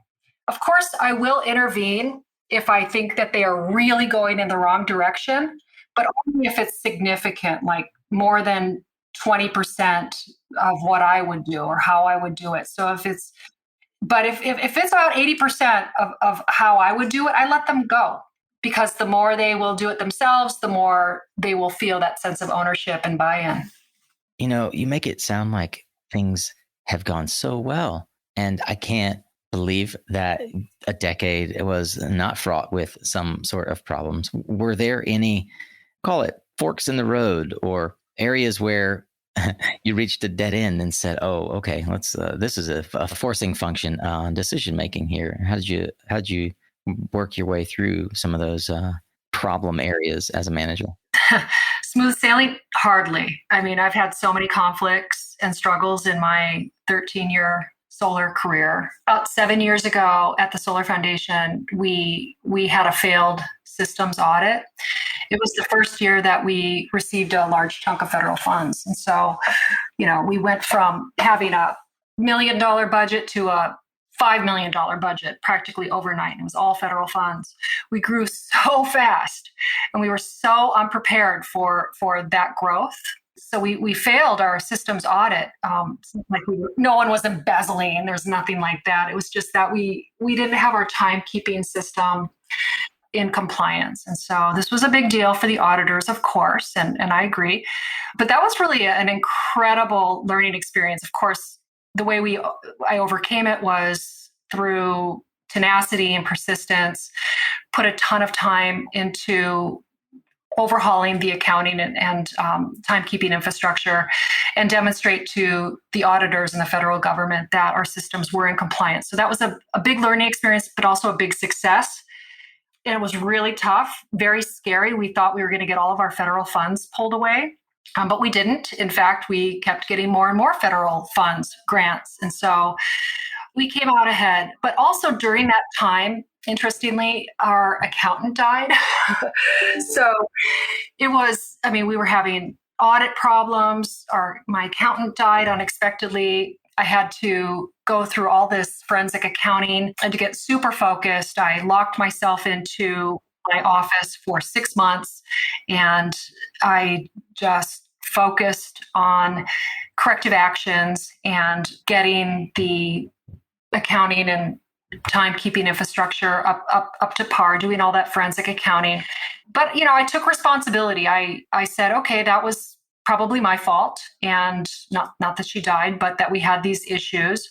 Of course, I will intervene if I think that they are really going in the wrong direction, but only if it's significant, like more than 20% of what I would do or how I would do it. So if it's about 80% of how I would do it, I let them go, because the more they will do it themselves, the more they will feel that sense of ownership and buy-in. You make it sound like things have gone so well, and I can't believe that a decade was not fraught with some sort of problems. Were there any, call it forks in the road, or areas where you reached a dead end and said, "Oh, okay, this is a forcing function on decision making here"? How did you work your way through some of those problem areas as a manager? Smooth sailing? Hardly. I mean, I've had so many conflicts and struggles in my 13-year solar career. About 7 years ago at the Solar Foundation, we had a failed systems audit. It was the first year that we received a large chunk of federal funds. And so, we went from having a $1 million budget to a $5 million budget practically overnight. It was all federal funds. We grew so fast and we were so unprepared for that growth. So we failed our systems audit. No one was embezzling. There's nothing like that. It was just that we didn't have our timekeeping system in compliance. And so this was a big deal for the auditors, of course, and I agree. But that was really an incredible learning experience. Of course, the way I overcame it was through tenacity and persistence, put a ton of time into overhauling the accounting and timekeeping infrastructure, and demonstrate to the auditors and the federal government that our systems were in compliance. So that was a big learning experience, but also a big success. And it was really tough, very scary. We thought we were going to get all of our federal funds pulled away, but we didn't. In fact, we kept getting more and more federal funds, grants. And so we came out ahead. But also during that time, interestingly, our accountant died. So it was, we were having audit problems. My accountant died unexpectedly. I had to go through all this forensic accounting, and to get super focused, I locked myself into my office for 6 months, and I just focused on corrective actions and getting the accounting and timekeeping infrastructure up to par, doing all that forensic accounting. But, I took responsibility. I said, okay, that was probably my fault, and not that she died, but that we had these issues.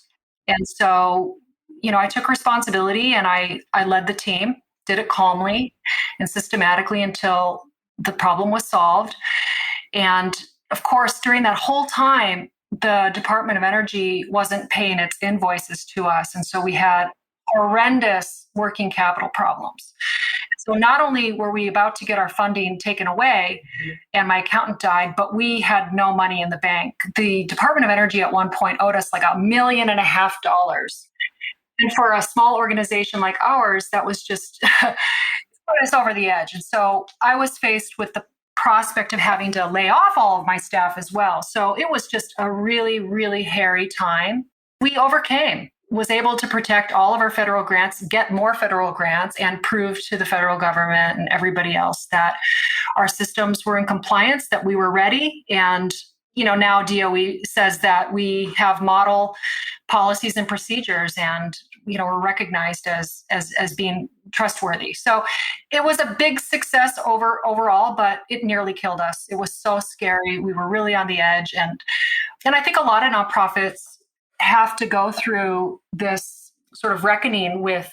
And so, I took responsibility, and I led the team, did it calmly and systematically until the problem was solved. And of course, during that whole time, the Department of Energy wasn't paying its invoices to us. And so we had horrendous working capital problems. So not only were we about to get our funding taken away and my accountant died, but we had no money in the bank. The Department of Energy at one point owed us like $1.5 million. And for a small organization like ours, that was just put us over the edge. And so I was faced with the prospect of having to lay off all of my staff as well. So it was just a really, really hairy time. We overcame, was able to protect all of our federal grants, get more federal grants, and prove to the federal government and everybody else that our systems were in compliance, that we were ready. And, now DOE says that we have model policies and procedures, and we're recognized as being trustworthy. So it was a big success overall, but it nearly killed us. It was so scary. We were really on the edge, and I think a lot of nonprofits have to go through this sort of reckoning with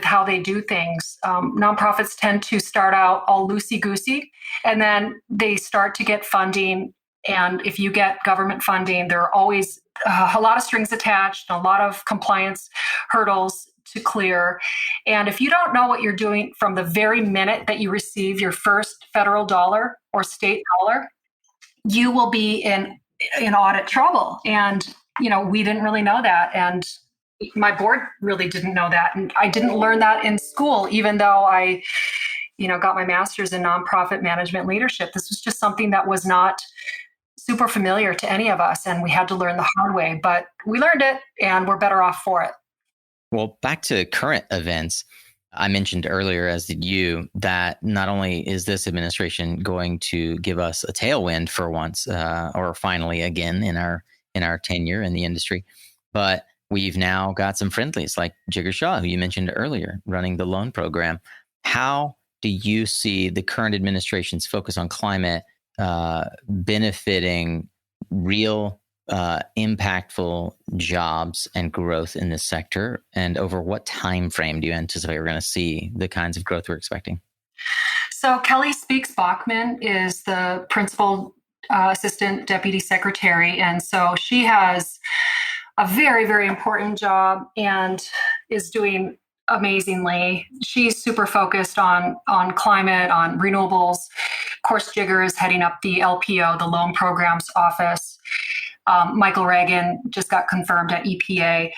how they do things. Nonprofits tend to start out all loosey-goosey, and then they start to get funding. And if you get government funding, there are always a lot of strings attached, a lot of compliance hurdles to clear. And if you don't know what you're doing from the very minute that you receive your first federal dollar or state dollar, you will be in audit trouble. And, we didn't really know that. And my board really didn't know that. And I didn't learn that in school, even though I, got my master's in nonprofit management leadership. This was just something that was not super familiar to any of us, and we had to learn the hard way, but we learned it and we're better off for it. Well, back to current events, I mentioned earlier, as did you, that not only is this administration going to give us a tailwind for once, or finally again in our tenure in the industry, but we've now got some friendlies like Jigar Shah, who you mentioned earlier, running the loan program. How do you see the current administration's focus on climate benefiting real, impactful jobs and growth in this sector? And over what time frame do you anticipate we're going to see the kinds of growth we're expecting? So Kelly Speaks Bachman is the principal assistant deputy secretary. And so she has a very, very important job and is doing amazingly. She's super focused on climate, on renewables. Of course, Jigar is heading up the LPO, the Loan Programs Office. Michael Reagan just got confirmed at EPA.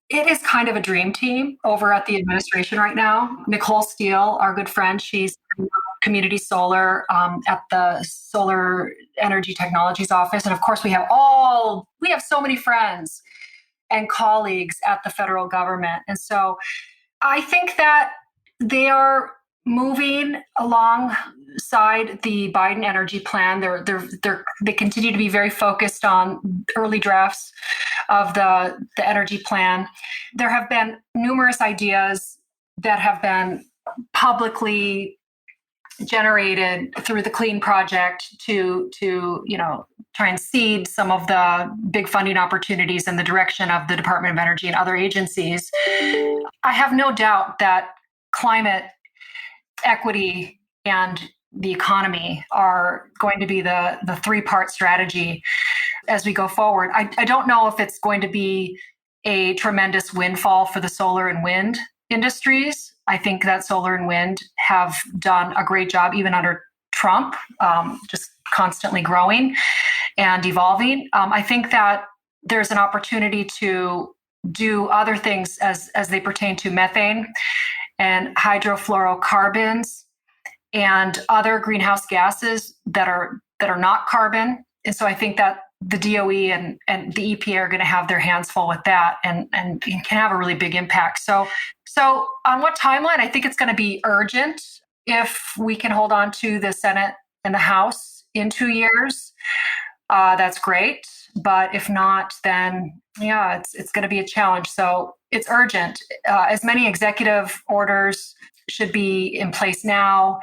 It is kind of a dream team over at the administration right now. Nicole Steele, our good friend, she's community solar at the Solar Energy Technologies Office. And of course, we have so many friends and colleagues at the federal government. And so I think that they are moving alongside the Biden energy plan. They continue to be very focused on early drafts of the energy plan. There have been numerous ideas that have been publicly generated through the Clean Project to try and seed some of the big funding opportunities in the direction of the Department of Energy and other agencies. I have no doubt that climate equity and the economy are going to be the three-part strategy as we go forward. I don't know if it's going to be a tremendous windfall for the solar and wind industries. I think that solar and wind have done a great job even under Trump, just constantly growing and evolving. I think that there's an opportunity to do other things as they pertain to methane and hydrofluorocarbons and other greenhouse gases that are not carbon. And so I think that the DOE and the EPA are going to have their hands full with that and can have a really big impact. So on what timeline? I think it's going to be urgent. If we can hold on to the Senate and the House in 2 years, that's great. But if not, then it's going to be a challenge. So it's urgent. As many executive orders should be in place now.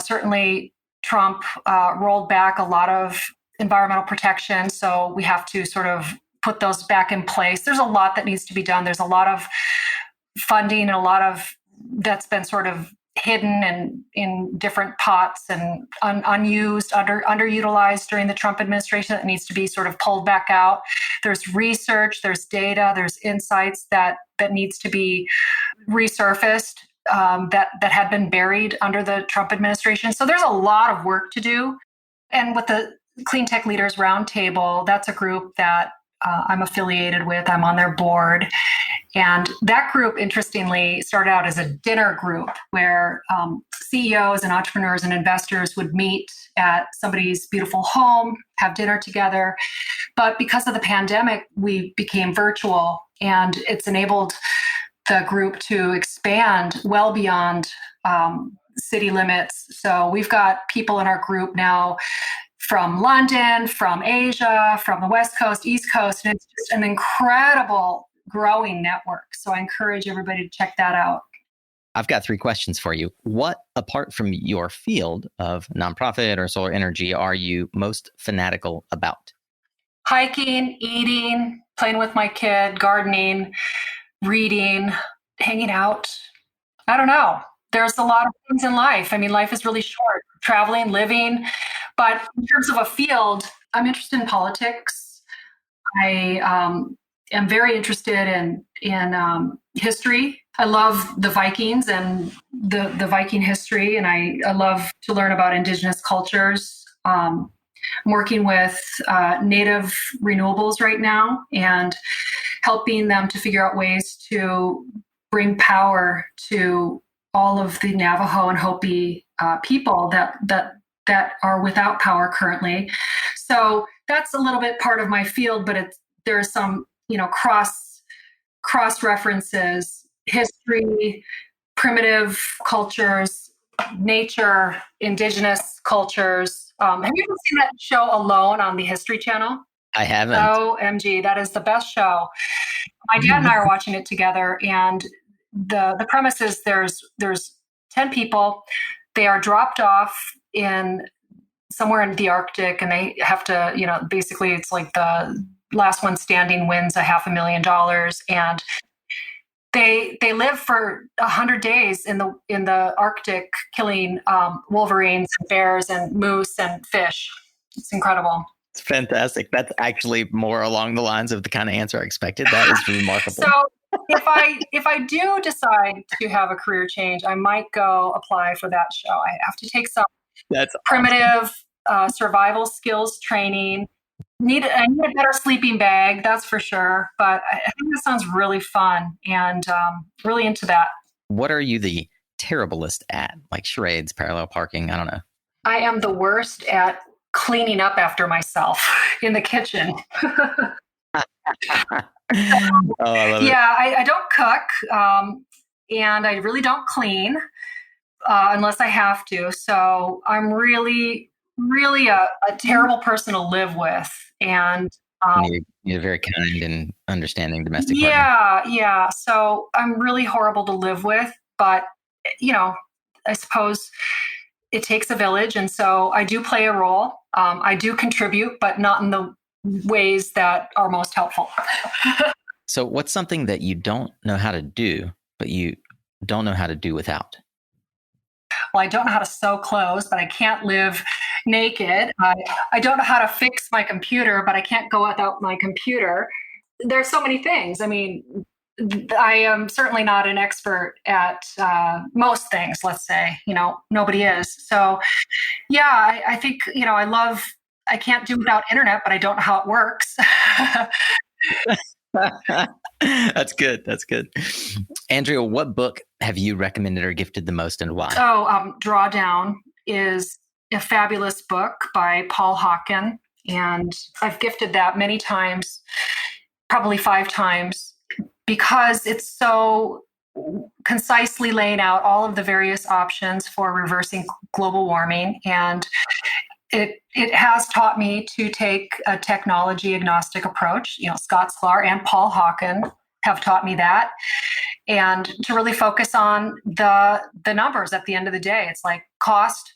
Certainly, Trump rolled back a lot of environmental protection, so we have to sort of put those back in place. There's a lot that needs to be done. There's a lot of funding and a lot of that's been sort of hidden and in different pots and unused, underutilized during the Trump administration that needs to be sort of pulled back out. There's research, there's data, there's insights that needs to be resurfaced, that had been buried under the Trump administration. So there's a lot of work to do. And with the Clean Tech Leaders Roundtable, that's a group that I'm affiliated with. I'm on their board. And that group, interestingly, started out as a dinner group where CEOs and entrepreneurs and investors would meet at somebody's beautiful home, have dinner together. But because of the pandemic, we became virtual, and it's enabled the group to expand well beyond city limits. So we've got people in our group now from London, from Asia, from the West Coast, East Coast, and it's just an incredible growing network. So I encourage everybody to check that out. I've got 3 questions for you. What, apart from your field of nonprofit or solar energy, are you most fanatical about? Hiking, eating, playing with my kid, gardening, reading, hanging out. I don't know. There's a lot of things in life. I mean, life is really short. Traveling, living. But in terms of a field, I'm interested in politics. I am very interested in history. I love the Vikings and the Viking history, and I love to learn about indigenous cultures. I'm working with native renewables right now and helping them to figure out ways to bring power to all of the Navajo and Hopi people that are without power currently. So that's a little bit part of my field, but there's some cross references, history, primitive cultures, nature, indigenous cultures. Have you ever seen that show Alone on the History Channel? I haven't. OMG, that is the best show. My dad and I are watching it together, and the premise is there's 10 people. They are dropped off in somewhere in the Arctic, and they have to, basically it's like the last one standing wins $500,000, and they live for 100 days in the Arctic, killing wolverines and bears and moose and fish. It's incredible. It's fantastic. That's actually more along the lines of the kind of answer I expected. That is remarkable. So if I do decide to have a career change, I might go apply for that show. I have to take some primitive survival skills training. I need a better sleeping bag, that's for sure. But I think that sounds really fun, and really into that. What are you the terriblest at? Like charades, parallel parking? I don't know. I am the worst at cleaning up after myself in the kitchen. Oh, I love it. I don't cook, and I really don't clean unless I have to. So I'm really a terrible person to live with. And you're very kind and understanding domestic partner. Yeah. So I'm really horrible to live with, but I suppose it takes a village, and so I do play a role. I do contribute, but not in the ways that are most helpful. So what's something that you don't know how to do, but you don't know how to do without? Well, I don't know how to sew clothes, but I can't live naked. I don't know how to fix my computer, but I can't go without my computer. There's so many things. I mean, I am certainly not an expert at most things, let's say. Nobody is. So, yeah, I think, I can't do without internet, but I don't know how it works. That's good. Andrea, what book have you recommended or gifted the most, and why? Drawdown is a fabulous book by Paul Hawken, and I've gifted that many times, probably 5 times, because it's so concisely laying out all of the various options for reversing global warming. And it has taught me to take a technology agnostic approach. Scott Sklar and Paul Hawken have taught me that, and to really focus on the numbers at the end of the day. It's like cost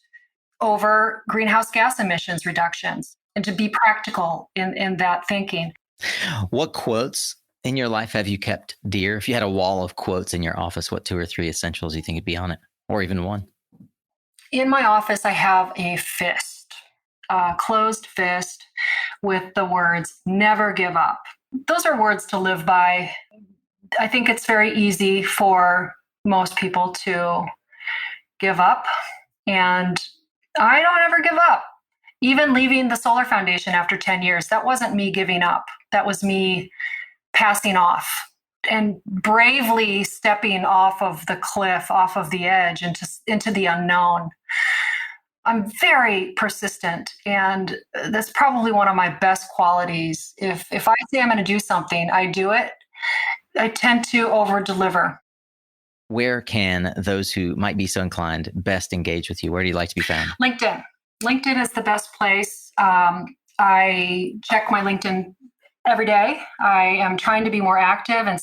over greenhouse gas emissions reductions, and to be practical in that thinking. What quotes in your life have you kept dear? If you had a wall of quotes in your office, what 2 or 3 essentials do you think would be on it? or even one? In my office, I have a fist, a closed fist with the words, never give up. Those are words to live by. I think it's very easy for most people to give up, and I don't ever give up. Even leaving the Solar Foundation after 10 years, that wasn't me giving up. That was me passing off and bravely stepping off of the cliff, off of the edge into the unknown. I'm very persistent, and that's probably one of my best qualities. If I say I'm going to do something, I do it. I tend to over deliver. Where can those who might be so inclined best engage with you? Where do you like to be found? LinkedIn. LinkedIn is the best place. I check my LinkedIn every day. I am trying to be more active and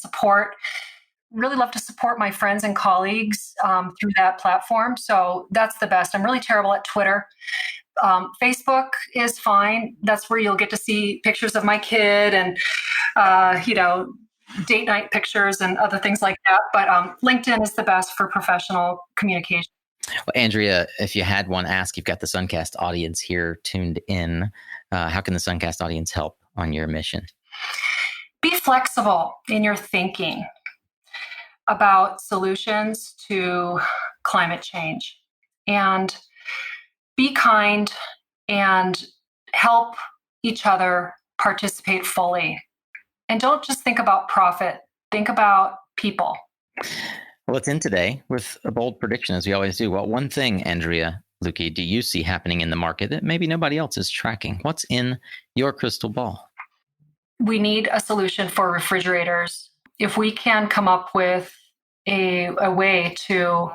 really love to support my friends and colleagues through that platform. So that's the best. I'm really terrible at Twitter. Facebook is fine. That's where you'll get to see pictures of my kid and, date night pictures and other things like that. But LinkedIn is the best for professional communication. Well, Andrea, if you had one ask, you've got the SunCast audience here tuned in. How can the SunCast audience help on your mission? Be flexible in your thinking about solutions to climate change, and be kind and help each other participate fully. And don't just think about profit, think about people. Well, let's end today with a bold prediction, as we always do. Well, one thing, Andrea Luecke, do you see happening in the market that maybe nobody else is tracking? What's in your crystal ball? We need a solution for refrigerators. If we can come up with a way to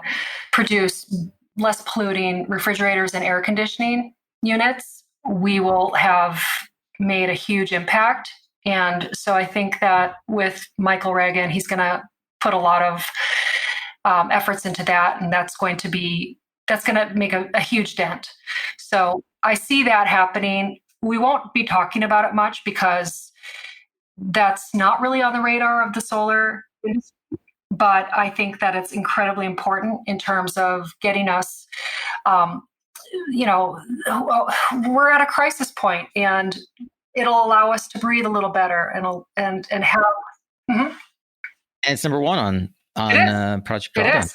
produce less polluting refrigerators and air conditioning units, we will have made a huge impact. And so I think that with Michael Reagan, he's going to put a lot of efforts into that, and that's going to make a huge dent. So I see that happening. We won't be talking about it much because that's not really on the radar of the solar industry. But I think that it's incredibly important in terms of getting us, we're at a crisis point, and it'll allow us to breathe a little better and have. Mm-hmm. And it's number one on Project Drawdown.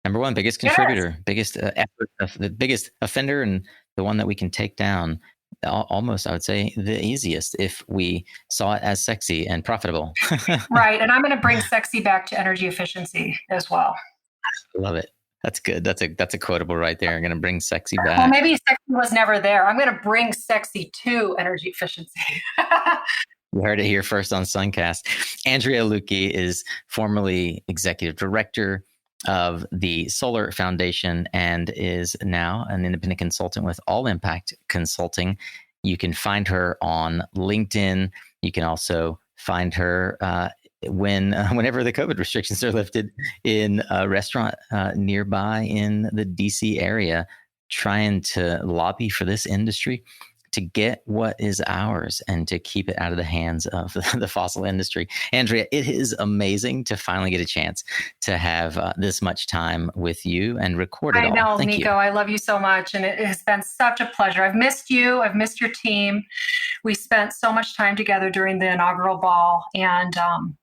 Number one, biggest contributor, biggest effort, the biggest offender, and the one that we can take down. Almost, I would say, the easiest if we saw it as sexy and profitable. Right. And I'm going to bring sexy back to energy efficiency as well. I love it. That's good. That's a quotable right there. I'm going to bring sexy back. Well, maybe sexy was never there. I'm going to bring sexy to energy efficiency. You heard it here first on SunCast. Andrea Luecke is formerly executive director of the Solar Foundation and is now an independent consultant with All Impact Consulting. You can find her on LinkedIn. You can also find her whenever the COVID restrictions are lifted in a restaurant nearby in the DC area, trying to lobby for this industry to get what is ours and to keep it out of the hands of the fossil industry. Andrea, it is amazing to finally get a chance to have this much time with you and record it all. I know, Thank Nico, you. I love you so much. And it has been such a pleasure. I've missed you. I've missed your team. We spent so much time together during the inaugural ball, and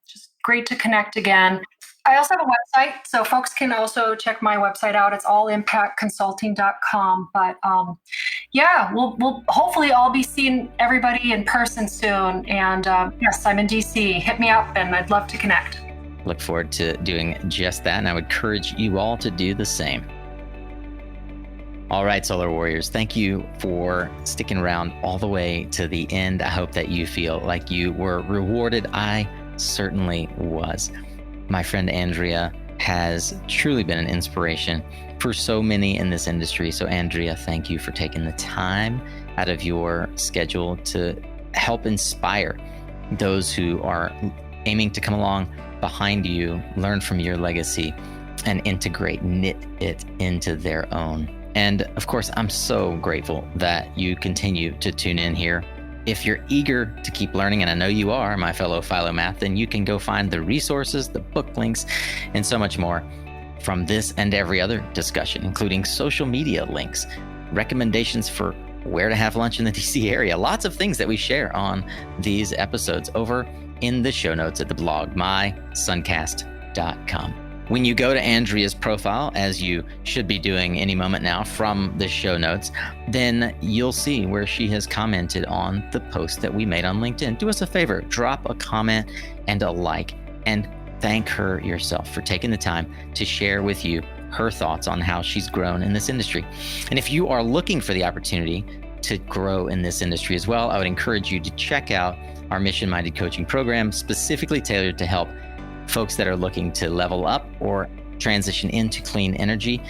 just great to connect again. I also have a website, so folks can also check my website out. It's allimpactconsulting.com. But we'll hopefully all be seeing everybody in person soon. And yes, I'm in DC. Hit me up, and I'd love to connect. Look forward to doing just that, and I would encourage you all to do the same. All right, Solar Warriors, thank you for sticking around all the way to the end. I hope that you feel like you were rewarded. I certainly was. My friend Andrea has truly been an inspiration for so many in this industry. So Andrea, thank you for taking the time out of your schedule to help inspire those who are aiming to come along behind you, learn from your legacy, and knit it into their own. And of course, I'm so grateful that you continue to tune in here. If you're eager to keep learning, and I know you are, my fellow Philomath, then you can go find the resources, the book links, and so much more from this and every other discussion, including social media links, recommendations for where to have lunch in the DC area, lots of things that we share on these episodes over in the show notes at the blog, mysuncast.com. When you go to Andrea's profile, as you should be doing any moment now from the show notes, then you'll see where she has commented on the post that we made on LinkedIn. Do us a favor, drop a comment and a like, and thank her yourself for taking the time to share with you her thoughts on how she's grown in this industry. And if you are looking for the opportunity to grow in this industry as well, I would encourage you to check out our mission-minded coaching program, specifically tailored to help folks that are looking to level up or transition into clean energy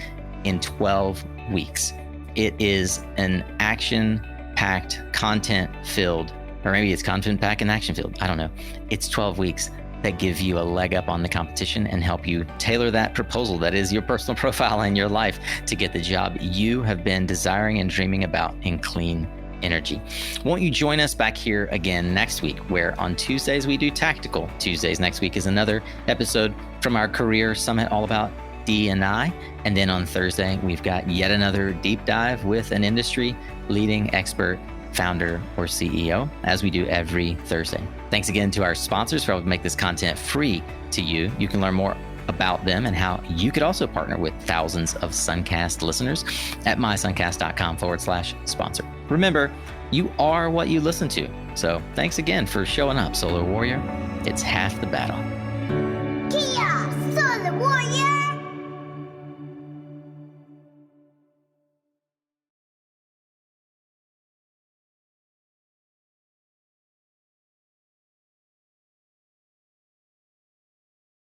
in 12 weeks. It is an action-packed, content-filled, or maybe it's content-packed and action-filled. I don't know. It's 12 weeks that give you a leg up on the competition and help you tailor that proposal that is your personal profile in your life to get the job you have been desiring and dreaming about in clean energy. Won't you join us back here again next week, where on Tuesdays we do Tactical Tuesdays. Next week is another episode from our Career Summit all about D&I. And then on Thursday, we've got yet another deep dive with an industry leading expert, founder, or CEO, as we do every Thursday. Thanks again to our sponsors for helping make this content free to you. You can learn more about them and how you could also partner with thousands of SunCast listeners at mysuncast.com/sponsor. Remember, you are what you listen to. So thanks again for showing up, Solar Warrior. It's half the battle.